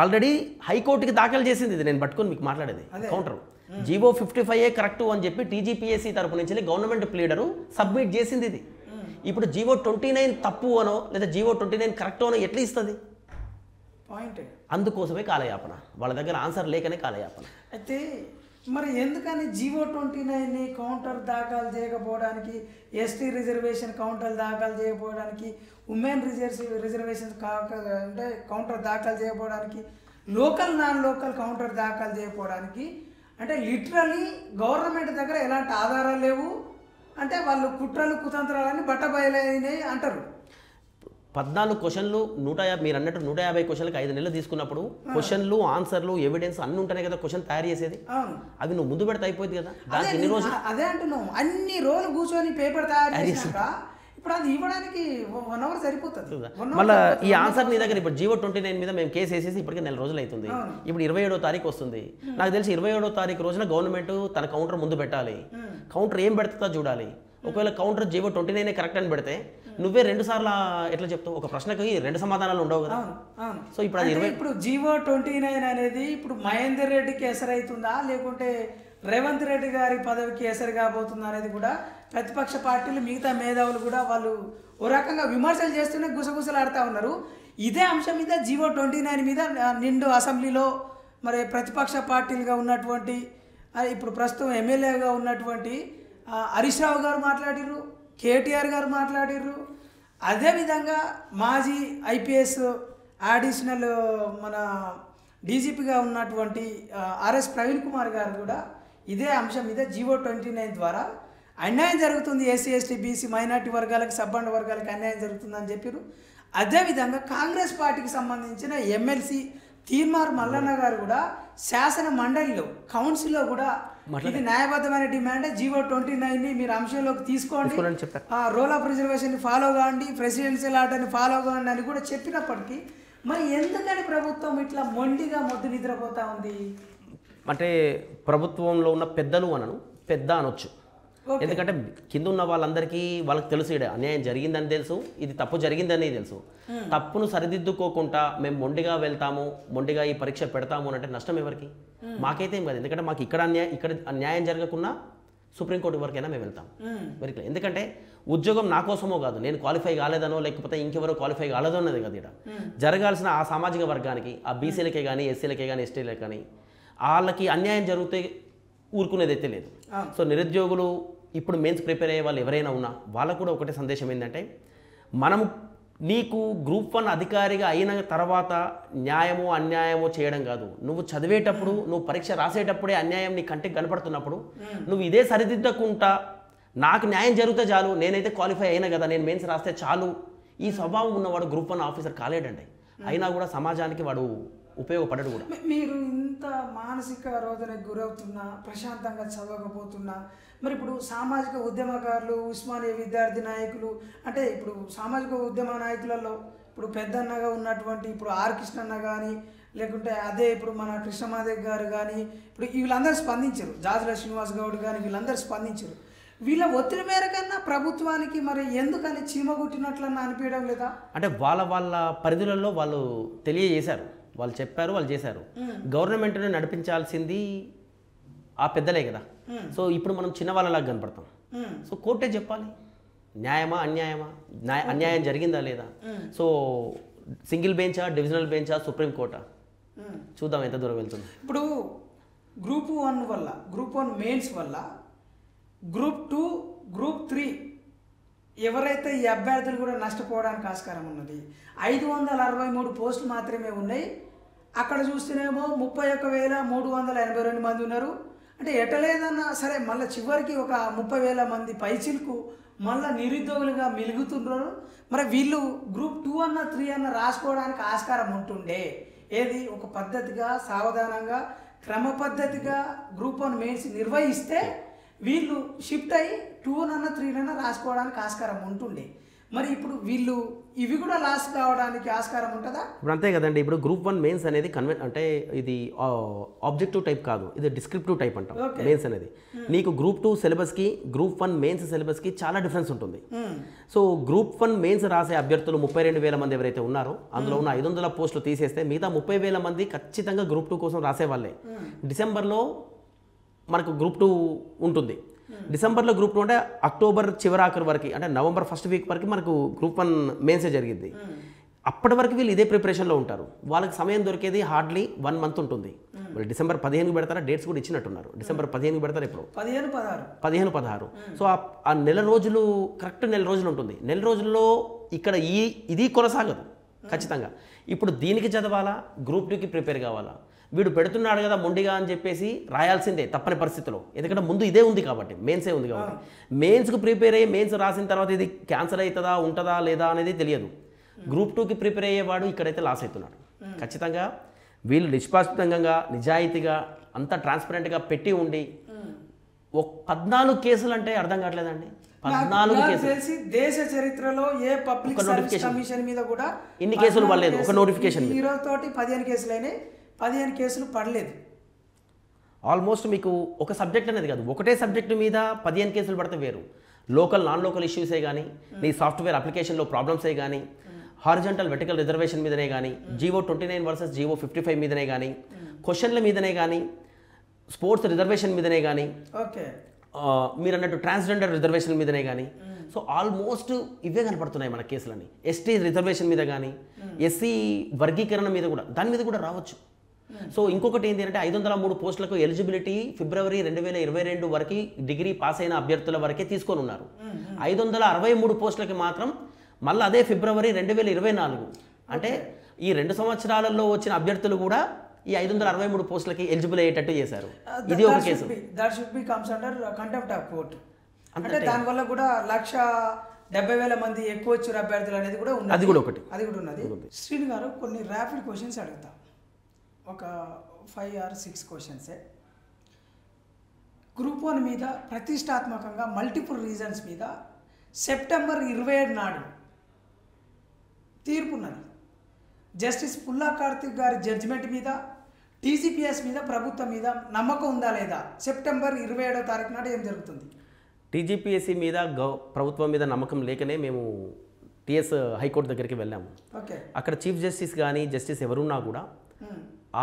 ఆల్రెడీ హైకోర్టుకి దాఖలు చేసింది. ఇది నేను పట్టుకొని మీకు మాట్లాడేది కౌంటర్. జీవో 55 కరెక్ట్ అని చెప్పి టీజీపీఎస్సీ తరపు నుంచి గవర్నమెంట్ ప్లీడరు సబ్మిట్ చేసింది ఇది. ఇప్పుడు జీవో 29 తప్పు అనో లేదా జీవో 29 కరెక్ట్ అనో ఎట్లా ఇస్తుంది? పాయింట్. అందుకోసమే కాలయాపన, వాళ్ళ దగ్గర ఆన్సర్ లేకనే కాలయాపన. అయితే మరి ఎందుకని జీవో 29ని కౌంటర్ దాఖలు చేయకపోవడానికి, ఎస్టీ రిజర్వేషన్ కౌంటర్ దాఖలు చేయకపోవడానికి, ఉమెన్ రిజర్వేషన్ అంటే కౌంటర్ దాఖలు చేయకపోవడానికి, లోకల్ నాన్ లోకల్ కౌంటర్ దాఖలు చేయకపోవడానికి, అంటే లిటరలీ గవర్నమెంట్ దగ్గర ఎలాంటి ఆధారాలు లేవు, అంటే వాళ్ళు కుట్రలు కుతంత్రాలని బట్టబయలైనాయి అంటారు. 14 క్వశ్చన్లు 150 మీరు అన్నట్టు 150 క్వశ్చన్లకు 5 నెలలు తీసుకున్నప్పుడు క్వశ్చన్లు ఆన్సర్లు ఎవిడెన్స్ అన్ని ఉంటాయి కదా క్వశ్చన్ తయారు చేసేది. అవి నువ్వు ముందు పెడితే అయిపోయింది కదా. దానికి ఎన్ని రోజులు? అదే అంటున్నాం, అన్ని రోజులు కూర్చొని పేపర్ తయారు చేసినాక ఇప్పుడు అది ఇవ్వడానికి 1 అవర్ సరిపోతుంది. మళ్ళీ ఈ ఆన్సర్ నీ దగ్గర ఇప్పుడు జీవో 29 మీద మేము కేసు వేసేసి ఇప్పటికే 4 రోజులు అవుతుంది. ఇప్పుడు 27వ తారీఖు వస్తుంది. నాకు తెలిసి 27వ తారీఖు రోజున గవర్నమెంట్ తన కౌంటర్ ముందు పెట్టాలి. కౌంటర్ ఏం పెడుతుందో చూడాలి. ఒకవేళ కౌంటర్ జీవో 29 కరెక్ట్ అని పెడితే నువ్వే 2 సార్లు ఎట్లా చెప్తావు? ఒక ప్రశ్నకి 2 సమాధానాలు ఉండవు కదా. సో ఇప్పుడు అది ఇప్పుడు జీవో 29 అనేది ఇప్పుడు మహేందర్ రెడ్డికి ఎసరైతుందా లేకుంటే రేవంత్ రెడ్డి గారి పదవికి ఎసరు కాబోతుందా అనేది కూడా ప్రతిపక్ష పార్టీలు మిగతా మేధావులు కూడా వాళ్ళు ఓ రకంగా విమర్శలు చేస్తూనే గుసగుసలాడుతూ ఉన్నారు. ఇదే అంశం మీద జీవో 29 మీద నిండు అసెంబ్లీలో మరి ప్రతిపక్ష పార్టీలుగా ఉన్నటువంటి ఇప్పుడు ప్రస్తుతం ఎమ్మెల్యేగా ఉన్నటువంటి హరీష్ రావు గారు మాట్లాడిర్రు, కేటీఆర్ గారు మాట్లాడిర్రు. అదేవిధంగా మాజీ ఐపీఎస్ అడిషనల్ మన డీజీపీగా ఉన్నటువంటి ఆర్ఎస్ ప్రవీణ్ కుమార్ గారు కూడా ఇదే అంశం మీద జీవో 29 ద్వారా అన్యాయం జరుగుతుంది, ఎస్సీ ఎస్టీ బీసీ మైనార్టీ వర్గాలకు సబ్బండ వర్గాలకు అన్యాయం జరుగుతుందని చెప్పారు. అదేవిధంగా కాంగ్రెస్ పార్టీకి సంబంధించిన ఎమ్మెల్సీ తీర్మార్ మల్లన్న గారు కూడా శాసన మండలిలో కౌన్సిల్లో కూడా ఇది న్యాయబద్ధమైన డిమాండ్, జీవో 29ని మీరు అంశంలోకి తీసుకోండి, రోల్ ఆఫ్ రిజర్వేషన్ ఫాలో కావండి, ప్రెసిడెన్షియల్ ఆర్డర్ని ఫాలో కావండి అని కూడా చెప్పినప్పటికీ మరి ఎందుకని ప్రభుత్వం ఇట్లా మొండిగా మొద్దు నిద్రపోతా ఉంది? అంటే ప్రభుత్వంలో ఉన్న పెద్దలు అనను పెద్ద అనొచ్చు. ఎందుకంటే కింద ఉన్న వాళ్ళందరికీ వాళ్ళకి తెలుసు ఇక్కడ అన్యాయం జరిగిందని తెలుసు, ఇది తప్పు జరిగిందని తెలుసు. తప్పును సరిదిద్దుకోకుండా మేము మొండిగా వెళ్తాము, మొండిగా ఈ పరీక్ష పెడతాము అంటే నష్టం ఎవరికి? మాకైతే ఏం కాదు. ఎందుకంటే మాకు ఇక్కడ న్యాయం జరగకుండా సుప్రీంకోర్టు వరకైనా మేము వెళ్తాం వెరీ క్లియర్. ఎందుకంటే ఉద్యోగం నా కోసమో కాదు, నేను క్వాలిఫై కాలేదనో లేకపోతే ఇంకెవరో క్వాలిఫై కాలేదో అన్నది కదా. ఇక్కడ జరగాల్సిన ఆ సామాజిక వర్గానికి, ఆ బీసీలకే కానీ ఎస్సీలకే కానీ ఎస్టీలకే కానీ వాళ్ళకి అన్యాయం జరిగితే ఊరుకునేది అయితే లేదు. సో నిరుద్యోగులు ఇప్పుడు మెయిన్స్ ప్రిపేర్ అయ్యే వాళ్ళు ఎవరైనా ఉన్నా వాళ్ళకు కూడా ఒకటే సందేశం ఏంటంటే, మనము నీకు గ్రూప్ 1 అధికారిగా అయిన తర్వాత న్యాయమో అన్యాయమో చేయడం కాదు, నువ్వు చదివేటప్పుడు నువ్వు పరీక్ష రాసేటప్పుడే అన్యాయం నీ కంటికి కనపడుతున్నప్పుడు నువ్వు ఇదే సరిదిద్దకుంటా నాకు న్యాయం జరిగితే చాలు, నేనైతే క్వాలిఫై అయినా కదా, నేను మెయిన్స్ రాస్తే చాలు, ఈ స్వభావం ఉన్నవాడు గ్రూప్ 1 ఆఫీసర్ కాలేడండి. అయినా కూడా సమాజానికి వాడు ఉపయోగపడడు కూడా. మీరు ఇంత మానసిక రోదనకు గురవుతున్నా, ప్రశాంతంగా చదవకపోతున్నా, మరి ఇప్పుడు సామాజిక ఉద్యమకారులు, ఉస్మానియా విద్యార్థి నాయకులు, అంటే ఇప్పుడు సామాజిక ఉద్యమ నాయకులలో ఇప్పుడు పెద్దన్నగా ఉన్నటువంటి ఇప్పుడు ఆర్ కృష్ణన్న కానీ లేకుంటే అదే ఇప్పుడు మన కృష్ణమాదేవ్ గారు కానీ ఇప్పుడు వీళ్ళందరూ స్పందించారు, జాజుల శ్రీనివాస్ గౌడ్ కానీ వీళ్ళందరూ స్పందించారు. వీళ్ళ ఒత్తిడి మేరకన్నా ప్రభుత్వానికి మరి ఎందుకని చీమగుట్టినట్లన్నా అనిపించడం లేదా? అంటే వాళ్ళ పరిధులలో వాళ్ళు తెలియజేశారు, వాళ్ళు చెప్పారు, వాళ్ళు చేశారు. గవర్నమెంట్ని నడిపించాల్సింది ఆ పెద్దలే కదా. సో ఇప్పుడు మనం చిన్న వాళ్ళలాగా కనపడతాం. సో కోర్టే చెప్పాలి న్యాయమా అన్యాయమా, అన్యాయం జరిగిందా లేదా. సో సింగిల్ బెంచా, డివిజనల్ బెంచా, సుప్రీంకోర్టా, చూద్దాం ఎంత దూరం వెళ్తుంది. ఇప్పుడు గ్రూప్ 1 వల్ల, గ్రూప్ 1 మెయిన్స్ వల్ల గ్రూప్ 2, గ్రూప్ 3 ఎవరైతే ఈ అభ్యర్థులు కూడా నష్టపోవడానికి ఆస్కారం ఉన్నది. 563 పోస్టులు మాత్రమే ఉన్నాయి. అక్కడ చూస్తేనేమో 31,382 మంది ఉన్నారు. అంటే ఎటలేదన్నా సరే మళ్ళీ చివరికి ఒక 30,000 మంది పైచిలకు మళ్ళీ నిరుద్యోగులుగా మిలుగుతున్నారు. మరి వీళ్ళు గ్రూప్ 2 అన్న 3 అన్న రాసుకోవడానికి ఆస్కారం ఉంటుండే. ఏది ఒక పద్ధతిగా, సావధానంగా, క్రమ పద్ధతిగా గ్రూప్ 1 మెయిన్స్ నిర్వహిస్తే వీళ్ళు షిఫ్ట్ అయ్యి 2 అన్న 3 అన్న రాసుకోవడానికి ఆస్కారం ఉంటుండే. మరి ఇప్పుడు వీళ్ళు ఇవి కూడా లాస్ కావడానికి ఆస్కారం ఉంటుందా? ఇప్పుడు అంతే కదండి. ఇప్పుడు గ్రూప్ 1 మెయిన్స్ అనేది అంటే ఇది ఆబ్జెక్టివ్ టైప్ కాదు, ఇది డిస్క్రిప్టివ్ టైప్ అంటాం. మెయిన్స్ అనేది నీకు గ్రూప్ 2 సిలబస్కి గ్రూప్ 1 మెయిన్స్ సిలబస్కి చాలా డిఫరెన్స్ ఉంటుంది. సో గ్రూప్ 1 మెయిన్స్ రాసే అభ్యర్థులు 32,000 మంది ఎవరైతే ఉన్నారో అందులో ఉన్న 500 పోస్టులు తీసేస్తే మిగతా 30,000 మంది ఖచ్చితంగా గ్రూప్ 2 కోసం రాసేవాళ్ళే. డిసెంబర్లో మనకు గ్రూప్ 2 ఉంటుంది. డిసెంబర్లో గ్రూప్ 2 అంటే అక్టోబర్ చివరాఖరు వరకు, అంటే నవంబర్ ఫస్ట్ వీక్ వరకు మనకు గ్రూప్ 1 మెయిన్సే జరిగింది. అప్పటి వరకు వీళ్ళు ఇదే ప్రిపరేషన్లో ఉంటారు. వాళ్ళకి సమయం దొరికేది హార్డ్లీ 1 మంత్ ఉంటుంది. వాళ్ళు డిసెంబర్ 15కి పెడతారా, డేట్స్ కూడా ఇచ్చినట్టున్నారు. డిసెంబర్ 15కి పెడతారు. ఇప్పుడు 15-16. సో ఆ నెల రోజులు కరెక్ట్ నెల రోజులు ఉంటుంది. నెల రోజుల్లో ఇక్కడ ఇది కొనసాగదు ఖచ్చితంగా. ఇప్పుడు దీనికి చదవాలా, గ్రూప్ 2కి ప్రిపేర్ కావాలా, వీడు పెడుతున్నాడు కదా మొండిగా అని చెప్పేసి రాయాల్సిందే తప్పని పరిస్థితిలో. ఎందుకంటే ముందు ఇదే ఉంది కాబట్టి, మెయిన్సే ఉంది కాబట్టి. మెయిన్స్కి ప్రిపేర్ అయ్యి మెయిన్స్ రాసిన తర్వాత ఇది క్యాన్సర్ అవుతుందా ఉంటుందా లేదా అనేది తెలియదు. గ్రూప్ 2కి ప్రిపేర్ అయ్యేవాడు ఇక్కడైతే లాస్ అవుతున్నాడు ఖచ్చితంగా. వీళ్ళు నిష్పాక్షితంగా నిజాయితీగా అంతా ట్రాన్స్పరెంట్గా పెట్టి ఉండి 14 కేసులు అంటే అర్థం కావట్లేదండి. 14 కేసులు దేశ చరిత్రలో ఏ పబ్లిక్ సర్వీస్ కమిషన్ మీద కూడా ఇన్ని కేసులు పడలేదు. ఒక నోటిఫికేషన్ ఈ రోజు తోటి 15 కేసులు అయినాయి. 15 కేసులు పడలేదు. ఆల్మోస్ట్ మీకు ఒక సబ్జెక్ట్ అనేది కాదు, ఒకటే సబ్జెక్టు మీద 15 కేసులు పడితే వేరు. లోకల్ నాన్ లోకల్ ఇష్యూసే కానీ, నీ సాఫ్ట్వేర్ అప్లికేషన్లో ప్రాబ్లమ్సే కానీ, హారిజంటల్ వెర్టికల్ రిజర్వేషన్ మీదనే కానీ, జీవో 29 వర్సెస్ జీవో 55 మీదనే కానీ, క్వశ్చన్ల మీదనే కానీ, స్పోర్ట్స్ రిజర్వేషన్ మీదనే కానీ, మీరు అన్నట్టు ట్రాన్స్జెండర్ రిజర్వేషన్ మీదనే కానీ, సో ఆల్మోస్ట్ ఇవే కనపడుతున్నాయి మన కేసులని. ఎస్టీ రిజర్వేషన్ మీద కానీ, ఎస్సీ వర్గీకరణ మీద కూడా, దాని మీద కూడా రావచ్చు. సో ఇంకొకటి ఏంటి అంటే 503 పోస్టులకు ఎలిజిబిలిటీ ఫిబ్రవరి 2022 వరకు డిగ్రీ పాస్ అయిన అభ్యర్థుల వరకే తీసుకొని ఉన్నారు. 563 పోస్టులకి మాత్రం మళ్ళీ అదే ఫిబ్రవరి 2024 అంటే ఈ 2 సంవత్సరాలలో వచ్చిన అభ్యర్థులు కూడా ఈ 563 పోస్టులకి ఎలిజిబుల్ అయ్యేటట్టు చేశారు. ఇది ఒక case. That should be comes under contempt of court. అంటే దానివల్ల కూడా 1,70,000 మంది ఎక్కువ వచ్చారు అభ్యర్థులు అనేది కూడా ఉన్నది. అది కూడా ఒకటి, అది కూడా ఉన్నది. శ్రీని గారు కొన్ని ర్యాపిడ్ క్వశ్చన్స్ అడుగుతాం, ఒక 5 or 6 క్వశ్చన్సే. గ్రూప్ 1 మీద ప్రతిష్టాత్మకంగా మల్టిపుల్ రీజన్స్ మీద సెప్టెంబర్ 27 నాడు తీర్పున్నది. జస్టిస్ పుల్లా కార్తిక్ గారి జడ్జిమెంట్ మీద, టీజీపీఎస్ మీద, ప్రభుత్వం మీద నమ్మకం ఉందా లేదా? సెప్టెంబర్ 27వ తారీఖు నాడు ఏం జరుగుతుంది? టీజీపీఎస్సీ మీద ప్రభుత్వం మీద నమ్మకం లేకనే మేము టీఎస్ హైకోర్టు దగ్గరికి వెళ్ళాము. అక్కడ చీఫ్ జస్టిస్ కానీ జస్టిస్ ఎవరున్నా కూడా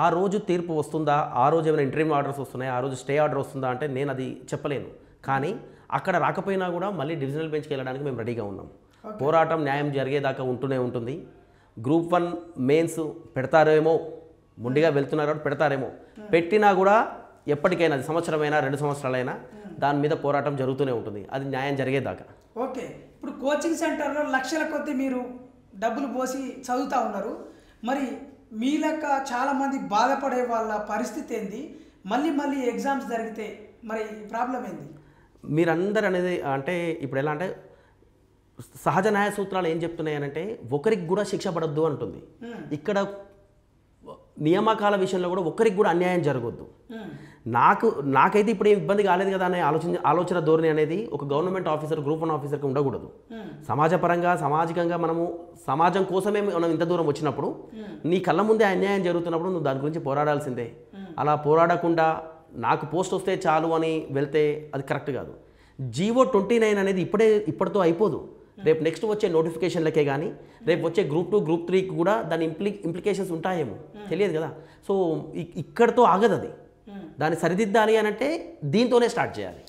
ఆ రోజు తీర్పు వస్తుందా, ఆ రోజు ఏమైనా ఇంటర్వ్యూ ఆర్డర్స్ వస్తున్నాయి, ఆ రోజు స్టే ఆర్డర్ వస్తుందా అంటే నేను అది చెప్పలేను. కానీ అక్కడ రాకపోయినా కూడా మళ్ళీ డివిజనల్ బెంచ్కి వెళ్ళడానికి మేము రెడీగా ఉన్నాం. పోరాటం న్యాయం జరిగేదాకా ఉంటూనే ఉంటుంది. గ్రూప్ 1 మెయిన్స్ పెడతారేమో, ముందుగా వెళ్తున్నారు పెడతారేమో, పెట్టినా కూడా ఎప్పటికైనా అది సంవత్సరమైనా 2 సంవత్సరాలైనా దాని మీద పోరాటం జరుగుతూనే ఉంటుంది, అది న్యాయం జరిగేదాకా. ఓకే, ఇప్పుడు కోచింగ్ సెంటర్లో లక్షల కొద్దీ మీరు డబ్బులు పోసి చదువుతూ ఉన్నారు. మరి మీ లెక్క చాలామంది బాధపడే వాళ్ళ పరిస్థితి ఏంది? మళ్ళీ ఎగ్జామ్స్ జరిగితే మరి ప్రాబ్లం ఏంది? మీరందరూ అనేది అంటే ఇప్పుడు ఎలా అంటే సహజ న్యాయ సూత్రాలు ఏం చెప్తున్నాయి అంటే ఒకరికి కూడా శిక్ష పడద్దు అంటుంది. ఇక్కడ నియామకాల విషయంలో కూడా ఒకరికి కూడా అన్యాయం జరగొద్దు. నాకైతే ఇప్పుడు ఏం ఇబ్బంది కాలేదు కదా అనే ఆలోచన ధోరణి అనేది ఒక గవర్నమెంట్ ఆఫీసర్, గ్రూప్ 1 ఆఫీసర్కి ఉండకూడదు. సమాజపరంగా సామాజికంగా మనము సమాజం కోసమే మనం ఇంత దూరం వచ్చినప్పుడు, నీ కళ్ళ ముందే అన్యాయం జరుగుతున్నప్పుడు నువ్వు దాని గురించి పోరాడాల్సిందే. అలా పోరాడకుండా నాకు పోస్ట్ వస్తే చాలు అని వెళ్తే అది కరెక్ట్ కాదు. జీవో 29 అనేది ఇప్పటితో అయిపోదు. రేపు నెక్స్ట్ వచ్చే నోటిఫికేషన్లకే కానీ, రేపు వచ్చే గ్రూప్ 2, గ్రూప్ 3కి కూడా దాని ఇంప్లికేషన్స్ ఉంటాయేమో తెలియదు కదా. సో ఇక్కడతో ఆగదు అది. దాన్ని సరిదిద్దాలి అని అంటే దీంతోనే స్టార్ట్ చేయాలి.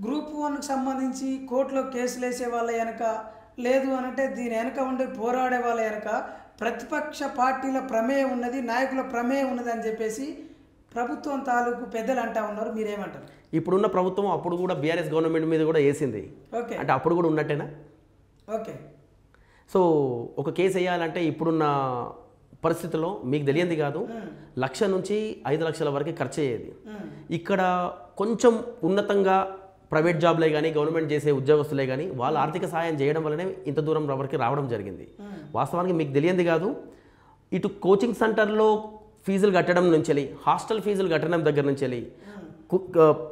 గ్రూప్ 1కి సంబంధించి కోర్టులో కేసులు వేసే వాళ్ళ వెనక, లేదు అనంటే దీని వెనక ఉండే పోరాడే వాళ్ళ వెనక ప్రతిపక్ష పార్టీల ప్రమేయం ఉన్నది, నాయకుల ప్రమేయం ఉన్నది అని చెప్పేసి ప్రభుత్వం తాలూకు పెద్దలు అంటా ఉన్నారు. మీరేమంటారు? ఇప్పుడున్న ప్రభుత్వం అప్పుడు కూడా బీఆర్ఎస్ గవర్నమెంట్ మీద కూడా వేసింది. ఓకే, అంటే అప్పుడు కూడా ఉన్నట్టేనా? ఓకే. సో ఒక కేసు వేయాలంటే ఇప్పుడున్న పరిస్థితుల్లో మీకు తెలియంది కాదు, 1,00,000 నుంచి 5 లక్షల వరకు ఖర్చు అయ్యేది. ఇక్కడ కొంచెం ఉన్నతంగా ప్రైవేట్ జాబ్లే కానీ, గవర్నమెంట్ చేసే ఉద్యోగస్తులే కానీ వాళ్ళ ఆర్థిక సహాయం చేయడం వల్లనే ఇంత దూరం వరకు రావడం జరిగింది. వాస్తవానికి మీకు తెలియంది కాదు, ఇటు కోచింగ్ సెంటర్లో ఫీజులు కట్టడం నుంచి వెళ్ళి, హాస్టల్ ఫీజులు కట్టడం దగ్గర నుంచి వెళ్ళి,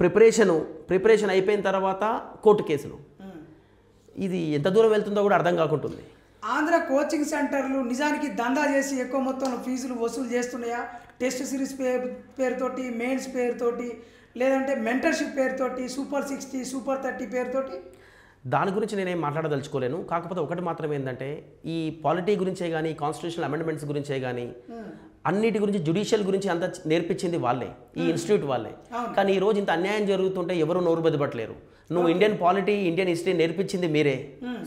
ప్రిపరేషన్ అయిపోయిన తర్వాత కోర్టు కేసులు, ఇది ఎంత దూరం వెళ్తుందో కూడా అర్థం కాకుంటుంది. ఆంధ్ర కోచింగ్ సెంటర్లు నిజానికి దందా చేసి ఎక్కువ మొత్తంలో ఫీజులు వసూలు చేస్తున్నాయా? టెస్ట్ సిరీస్ పేరుతోటి, మెయిన్స్ పేరుతోటి, లేదంటే మెంటర్షిప్ పేరుతోటి, సూపర్ 60, సూపర్ 30 పేరుతోటి? దాని గురించి నేనేం మాట్లాడదలుచుకోలేను. కాకపోతే ఒకటి మాత్రం ఏంటంటే ఈ పాలిటీ గురించే కానీ, కాన్స్టిట్యూషనల్ అమెండ్మెంట్స్ గురించే కానీ, అన్నిటి గురించి జ్యుడిషియల్ గురించి అంతా నేర్పించింది వాళ్ళే, ఈ ఇన్స్టిట్యూట్ వాళ్ళే. కానీ ఈరోజు ఇంత అన్యాయం జరుగుతుంటే ఎవరు నోరు బెదపట్లేరు. నువ్వు ఇండియన్ పాలిటీ ఇండియన్ హిస్టరీ నేర్పించింది మీరే,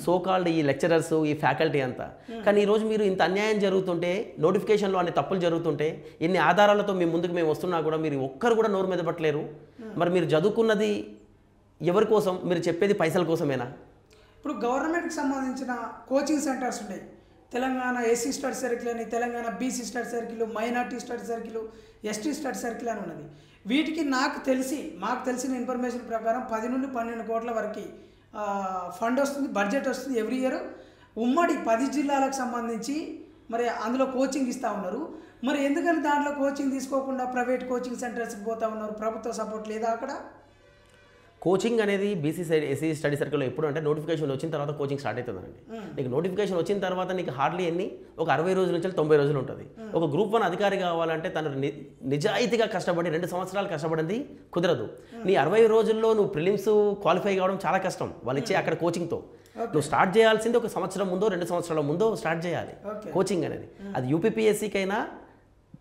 సో కాల్డ్ ఈ లెక్చరర్స్ ఈ ఫ్యాకల్టీ అంతా. కానీ ఈరోజు మీరు ఇంత అన్యాయం జరుగుతుంటే, నోటిఫికేషన్లో అన్ని తప్పులు జరుగుతుంటే, ఇన్ని ఆధారాలతో మీ ముందుకు మేము వస్తున్నా కూడా మీరు ఒక్కరు కూడా నోరు మీద పట్టలేరు. మరి మీరు చదువుకున్నది ఎవరి కోసం? మీరు చెప్పేది పైసల కోసమేనా? ఇప్పుడు గవర్నమెంట్కి సంబంధించిన కోచింగ్ సెంటర్స్ ఉన్నాయి. తెలంగాణ ఎస్సీ స్టడీ సర్కిల్ అని, Telangana BC study circle, minority study circle, ST study circle అని ఉన్నది. వీటికి మాకు తెలిసిన ఇన్ఫర్మేషన్ ప్రకారం 10 నుండి 12 కోట్ల వరకు ఫండ్ వస్తుంది, బడ్జెట్ వస్తుంది ఎవ్రీ ఇయర్. ఉమ్మడి 10 జిల్లాలకు సంబంధించి మరి అందులో కోచింగ్ ఇస్తూ ఉన్నారు. మరి ఎందుకని దాంట్లో కోచింగ్ తీసుకోకుండా ప్రైవేట్ కోచింగ్ సెంటర్స్కి పోతూ ఉన్నారు? ప్రభుత్వ సపోర్ట్ లేదా అక్కడ? కోచింగ్ అనేది బీసీ ఎస్సీ స్టడీ సర్కిల్లో ఎప్పుడు అంటే నోటిఫికేషన్ వచ్చిన తర్వాత కోచింగ్ స్టార్ట్ అవుతుందండి. నీకు నోటిఫికేషన్ వచ్చిన తర్వాత నీకు హార్డ్లీ ఒక 60 రోజుల నుంచి 90 రోజులు ఉంటుంది. ఒక గ్రూప్ 1 అధికారి కావాలంటే తను నిజాయితీగా కష్టపడి 2 సంవత్సరాలు కష్టపడింది కుదరదు. నీ 60 రోజుల్లో నువ్వు ప్రిలిమ్స్ క్వాలిఫై కావడం చాలా కష్టం వాళ్ళు ఇచ్చే అక్కడ కోచింగ్తో. నువ్వు స్టార్ట్ చేయాల్సింది 1 సంవత్సరం ముందో 2 సంవత్సరాల ముందో స్టార్ట్ చేయాలి కోచింగ్ అనేది. అది యూపీపీఎస్సీకైనా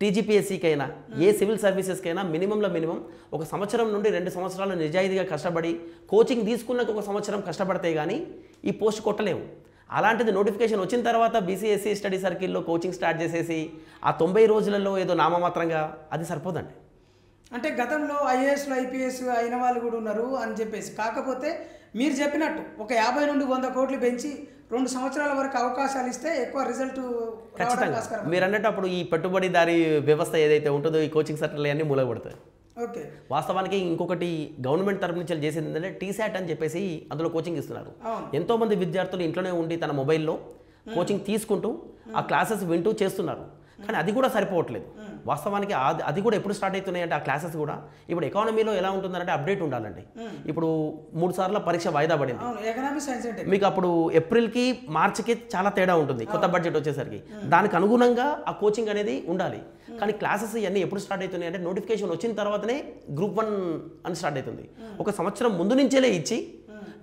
టీజీపీఎస్సీకైనా ఏ సివిల్ సర్వీసెస్కైనా మినిమం 1 సంవత్సరం నుండి 2 సంవత్సరాలు నిజాయితీగా కష్టపడి కోచింగ్ తీసుకున్నాక 1 సంవత్సరం కష్టపడితే కానీ ఈ పోస్ట్ కొట్టలేము. అలాంటిది నోటిఫికేషన్ వచ్చిన తర్వాత బీసీ ఎస్సీ స్టడీ సర్కిల్లో కోచింగ్ స్టార్ట్ చేసేసి ఆ 90 రోజులలో ఏదో నామమాత్రంగా అది సరిపోదండి. అంటే గతంలో ఐఏఎస్లు ఐపీఎస్ అయిన వాళ్ళు కూడా ఉన్నారు అని చెప్పేసి. కాకపోతే మీరు చెప్పినట్టు ఒక 50 నుండి 100 కోట్లు పెంచి 2 సంవత్సరాల వరకు అవకాశాలు ఇస్తే ఎక్కువ రిజల్ట్ ఖచ్చితంగా. మీరు అన్నట్టు అప్పుడు ఈ పెట్టుబడిదారీ వ్యవస్థ ఏదైతే ఉంటుందో ఈ కోచింగ్ సెంటర్లు అన్నీ మూలపడతాయి. ఓకే. వాస్తవానికి ఇంకొకటి గవర్నమెంట్ తరపు నుంచి చేసేది ఏంటంటే టీశాట్ అని చెప్పేసి అందులో కోచింగ్ ఇస్తున్నారు. ఎంతోమంది విద్యార్థులు ఇంట్లోనే ఉండి తన మొబైల్లో కోచింగ్ తీసుకుంటూ ఆ క్లాసెస్ వింటూ చేస్తున్నారు. కానీ అది కూడా సరిపోవట్లేదు. వాస్తవానికి అది కూడా ఎప్పుడు స్టార్ట్ అవుతున్నాయి అంటే ఆ క్లాసెస్ కూడా ఇప్పుడు ఎకానమీలో ఎలా ఉంటుందంటే అప్డేట్ ఉండాలండి. ఇప్పుడు 3 సార్లు పరీక్ష వాయిదా పడింది మీకు. అప్పుడు ఏప్రిల్కి మార్చికి చాలా తేడా ఉంటుంది కొత్త బడ్జెట్ వచ్చేసరికి. దానికి అనుగుణంగా ఆ కోచింగ్ అనేది ఉండాలి. కానీ క్లాసెస్ ఇవన్నీ ఎప్పుడు స్టార్ట్ అవుతున్నాయి అంటే నోటిఫికేషన్ వచ్చిన తర్వాతనే గ్రూప్ 1 అని స్టార్ట్ అవుతుంది. 1 సంవత్సరం ముందు నుంచేలే ఇచ్చి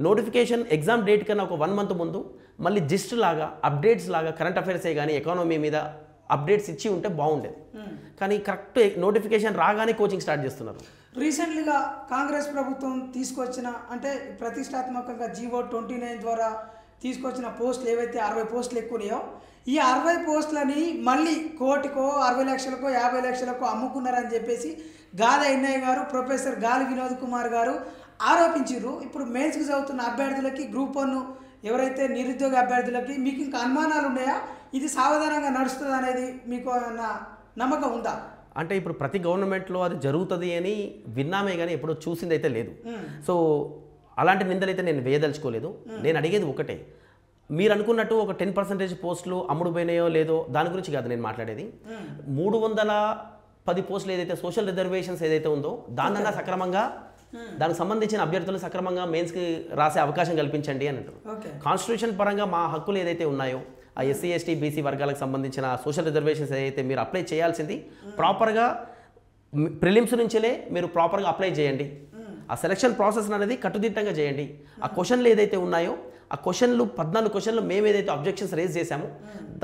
నోటిఫికేషన్ ఎగ్జామ్ డేట్ కన్నా ఒక 1 మంత్ ముందు మళ్ళీ జిస్ట్ లాగా అప్డేట్స్ లాగా కరెంట్ అఫైర్సే కానీ ఎకానమీ మీద అప్డేట్స్ ఇచ్చి ఉంటే బాగుండేది. కానీ కరెక్ట్ నోటిఫికేషన్ రాగానే కోచింగ్ స్టార్ట్ చేస్తున్నారు. రీసెంట్లీగా కాంగ్రెస్ ప్రభుత్వం తీసుకొచ్చిన అంటే ప్రతిష్టాత్మకంగా జీవో 29 ద్వారా తీసుకొచ్చిన పోస్టులు ఏవైతే 60 పోస్టులు ఎక్కువనాయో ఈ 60 పోస్టులని మళ్ళీ కోటికో 60 లక్షలకో 50 లక్షలకో అమ్ముకున్నారని చెప్పేసి గాలి ఎన్నయ్య గారు, ప్రొఫెసర్ గాలి వినోద్ కుమార్ గారు ఆరోపించారు. ఇప్పుడు మెయిన్స్కి చదువుతున్న అభ్యర్థులకి గ్రూప్ 1 ఎవరైతే నిరుద్యోగ అభ్యర్థులకి మీకు ఇంకా అనుమానాలు ఉన్నాయా? ఇది సావధానంగా నడుస్తుంది అనేది మీకు నమ్మకం ఉందా? అంటే ఇప్పుడు ప్రతి గవర్నమెంట్లో అది జరుగుతుంది అని విన్నామే కానీ ఎప్పుడో చూసింది అయితే లేదు. సో అలాంటి నిందలైతే నేను వేయదలుచుకోలేదు. నేను అడిగేది ఒకటే, మీరు అనుకున్నట్టు ఒక 10% పోస్టులు అమ్ముడు పోయినాయో లేదో దాని గురించి కాదు నేను మాట్లాడేది. 310 పోస్టులు ఏదైతే సోషల్ రిజర్వేషన్స్ ఏదైతే ఉందో దాన్నన్నా సక్రమంగా దానికి సంబంధించిన అభ్యర్థులు సక్రమంగా మెయిన్స్కి రాసే అవకాశం కల్పించండి అని అంటారు. కాన్స్టిట్యూషన్ పరంగా మా హక్కులు ఏదైతే ఉన్నాయో ఆ ఎస్సీ ఎస్టీ బీసీ వర్గాలకు సంబంధించిన సోషల్ రిజర్వేషన్స్ ఏదైతే మీరు అప్లై చేయాల్సింది ప్రాపర్గా ప్రిలిమ్స్ నుంచేలే మీరు ప్రాపర్గా అప్లై చేయండి. ఆ సెలక్షన్ ప్రాసెస్ అనేది కట్టుదిట్టంగా చేయండి. ఆ క్వశ్చన్లు ఏదైతే ఉన్నాయో ఆ క్వశ్చన్లు 14 క్వశ్చన్లు మేము ఏదైతే అబ్జెక్షన్స్ రేజ్ చేశామో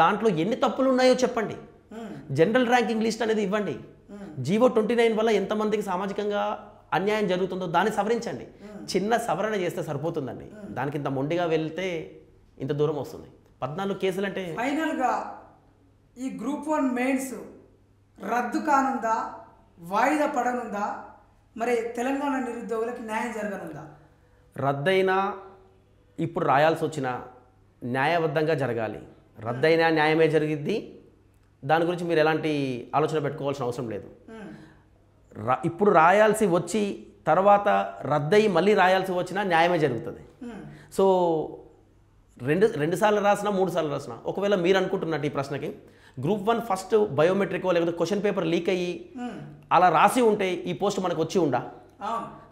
దాంట్లో ఎన్ని తప్పులు ఉన్నాయో చెప్పండి. జనరల్ ర్యాంకింగ్ లిస్ట్ అనేది ఇవ్వండి. జీవో 29 వల్ల ఎంతమందికి సామాజికంగా అన్యాయం జరుగుతుందో దాన్ని సవరించండి. చిన్న సవరణ చేస్తే సరిపోతుందండి. దానికి ఇంత మొండిగా వెళ్తే ఇంత దూరం వస్తుంది. 14 కేసులు అంటే ఫైనల్గా ఈ గ్రూప్ 1 మెయిన్స్ రద్దు కానుందా, వాయిదా పడనుందా? మరి తెలంగాణ నిరుద్యోగులకు న్యాయం జరగనుందా? రద్దయినా ఇప్పుడు రాయాల్సి వచ్చినా న్యాయబద్ధంగా జరగాలి. రద్దయినా న్యాయమే జరిగిద్ది. దాని గురించి మీరు ఎలాంటి ఆలోచన పెట్టుకోవాల్సిన అవసరం లేదు. ఇప్పుడు రాయాల్సి వచ్చి తర్వాత రద్దయి మళ్ళీ రాయాల్సి వచ్చినా న్యాయమే జరుగుతుంది. సో రెండు సార్లు రాసినా 3 సార్లు రాసినా ఒకవేళ మీరు అనుకుంటున్నట్టు ఈ ప్రశ్నకి గ్రూప్ 1 ఫస్ట్ బయోమెట్రికో లేకపోతే క్వశ్చన్ పేపర్ లీక్ అయ్యి అలా రాసి ఉంటే ఈ పోస్ట్ మనకు వచ్చి ఉండా.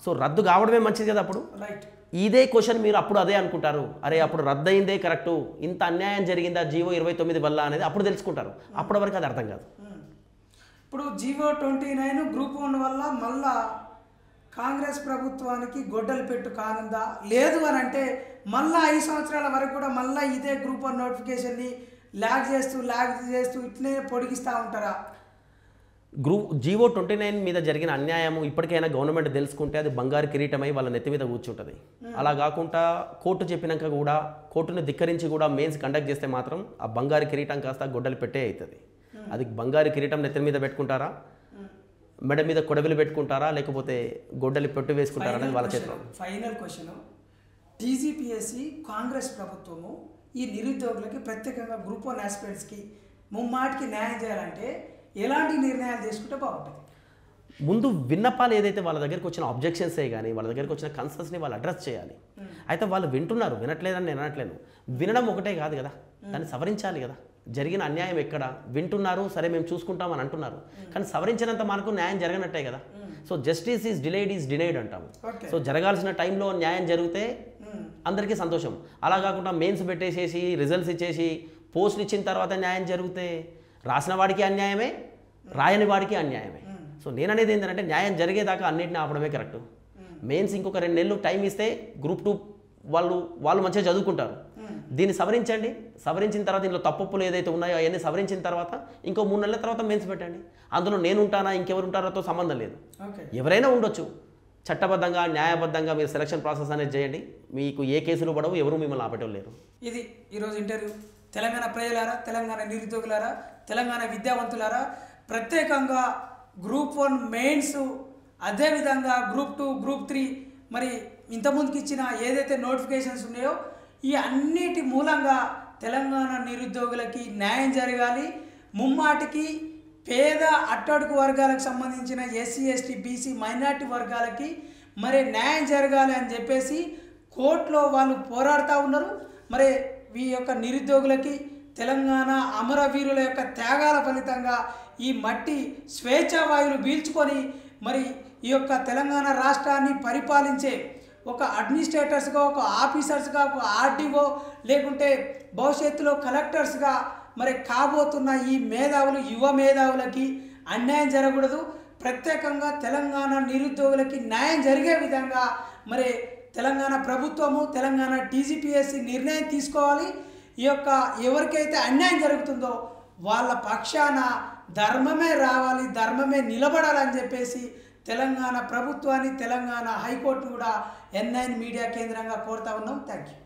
సో రద్దు కావడమే మంచిది కదా. అప్పుడు ఇదే క్వశ్చన్ మీరు అప్పుడు అదే అనుకుంటారు, అరే అప్పుడు రద్దయిందే కరెక్టు, ఇంత అన్యాయం జరిగిందా జీవో 29 వల్ల అనేది అప్పుడు తెలుసుకుంటారు. అప్పటి వరకు అది అర్థం కాదు. ఇప్పుడు జీవో 29 గ్రూప్ 1 వల్ల మళ్ళా కాంగ్రెస్ ప్రభుత్వానికి గొడ్డలు పెట్టు కానుందా? లేదు అని అంటే మళ్ళీ 5 సంవత్సరాల వరకు కూడా మళ్ళీ ఇదే గ్రూప్ 1 నోటిఫికేషన్ని ల్యాగ్ చేస్తూ ఇట్లనే పొడిగిస్తూ ఉంటారా? జీవో 29 మీద జరిగిన అన్యాయము ఇప్పటికైనా గవర్నమెంట్ తెలుసుకుంటే అది బంగారు కిరీటమై వాళ్ళ నెత్తి మీద కూర్చుంటుంది. అలా కాకుండా కోర్టు చెప్పినాక కూడా కోర్టును ధిక్కరించి కూడా మెయిన్స్ కండక్ట్ చేస్తే మాత్రం ఆ బంగారు కిరీటం కాస్త గొడ్డలు పెట్టే అవుతుంది. అది బంగారు కిరీటం నెత్తి మీద పెట్టుకుంటారా, మెడ మీద కొడవలు పెట్టుకుంటారా, లేకపోతే గొడ్డలి పెట్టు వేసుకుంటారా అనేది వాళ్ళ చేతిలో. ఫైనల్ క్వశ్చన్, టీజీపీఎస్సీ కాంగ్రెస్ ప్రభుత్వము ఈ నిరుద్యోగులకి ప్రత్యేకంగా గ్రూప్ 1 ఆస్పిరెంట్స్కి ముమ్మాటికి న్యాయం చేయాలంటే ఎలాంటి నిర్ణయాలు తీసుకుంటే బాగుంటుంది? ముందు విన్నపాలు ఏదైతే వాళ్ళ దగ్గరికి వచ్చిన ఆబ్జెక్షన్సే కానీ వాళ్ళ దగ్గరికి వచ్చిన కన్సర్న్స్ని వాళ్ళు అడ్రస్ చేయాలి. అయితే వాళ్ళు వింటున్నారు, వినట్లేదని నేను అనట్లేను. వినడం ఒకటే కాదు కదా, దాన్ని సవరించాలి కదా. జరిగిన అన్యాయం ఎక్కడ వింటున్నారు, సరే మేము చూసుకుంటామని అంటున్నారు, కానీ సవరించినంత మనకు న్యాయం జరగనట్టే కదా. So justice is delayed is denied అంటాము. సో జరగాల్సిన టైంలో న్యాయం జరిగితే అందరికీ సంతోషం. అలా కాకుండా మెయిన్స్ పెట్టేసేసి రిజల్ట్స్ ఇచ్చేసి పోస్టులు ఇచ్చిన తర్వాత న్యాయం జరిగితే రాసిన వాడికి అన్యాయమే, రాయని వాడికి అన్యాయమే. సో నేను అనేది ఏంటంటే న్యాయం జరిగేదాకా అన్నింటినీ ఆపడమే కరెక్ట్. మెయిన్స్ ఇంకొక 2 నెలలు టైం ఇస్తే గ్రూప్ 2 వాళ్ళు మంచిగా చదువుకుంటారు. దీన్ని సవరించండి, సవరించిన తర్వాత ఇందులో తప్పులు ఏదైతే ఉన్నాయో అవన్నీ సవరించిన తర్వాత ఇంకో 3 నెలల తర్వాత మెయిన్స్ పెట్టండి. అందులో నేను ఉంటానా ఇంకెవరు ఉంటారో సంబంధం లేదు, ఎవరైనా ఉండొచ్చు. చట్టబద్ధంగా న్యాయబద్ధంగా మీరు సెలక్షన్ ప్రాసెస్ అనేది చేయండి, మీకు ఏ కేసులు పడవు, ఎవరు మిమ్మల్ని ఆపటం లేరు. ఇది ఈరోజు ఇంటర్వ్యూ. తెలంగాణ ప్రజలారా, తెలంగాణ నిరుద్యోగులారా, తెలంగాణ విద్యావంతులారా, ప్రత్యేకంగా గ్రూప్ 1 మెయిన్స్, అదేవిధంగా గ్రూప్ 2, గ్రూప్ 3 మరి ఇంతకుముందుకు ఇచ్చిన ఏదైతే నోటిఫికేషన్స్ ఉన్నాయో ఈ అన్నిటి మూలంగా తెలంగాణ నిరుద్యోగులకి న్యాయం జరగాలి. ముమ్మాటికి పేద అట్టడుగు వర్గాలకు సంబంధించిన ఎస్సీ, ఎస్టీ, బీసీ, మైనార్టీ వర్గాలకి మరి న్యాయం జరగాలి అని చెప్పేసి కోర్టులో వాళ్ళు పోరాడుతూ ఉన్నారు. మరి ఈ యొక్క నిరుద్యోగులకి తెలంగాణ అమరవీరుల యొక్క త్యాగాల ఫలితంగా ఈ మట్టి స్వేచ్ఛావాయువులు పీల్చుకొని మరి ఈ యొక్క తెలంగాణ రాష్ట్రాన్ని పరిపాలించే ఒక అడ్మినిస్ట్రేటర్స్గా, ఒక ఆఫీసర్స్గా, ఒక ఆర్డీఓ లేకుంటే భవిష్యత్తులో కలెక్టర్స్గా మరి కాబోతున్న ఈ మేధావులు, యువ మేధావులకి అన్యాయం జరగకూడదు. ప్రత్యేకంగా తెలంగాణ నిరుద్యోగులకి న్యాయం జరిగే విధంగా మరి తెలంగాణ ప్రభుత్వము, తెలంగాణ టీజీపీఎస్సీ నిర్ణయం తీసుకోవాలి. ఈ యొక్క ఎవరికైతే అన్యాయం జరుగుతుందో వాళ్ళ పక్షాన ధర్మమే రావాలి, ధర్మమే నిలబడాలని చెప్పేసి తెలంగాణ ప్రభుత్వాన్ని, తెలంగాణ హైకోర్టు కూడా N9 మీడియా కేంద్రంగా కోరుతా ఉన్నాం. Thank you.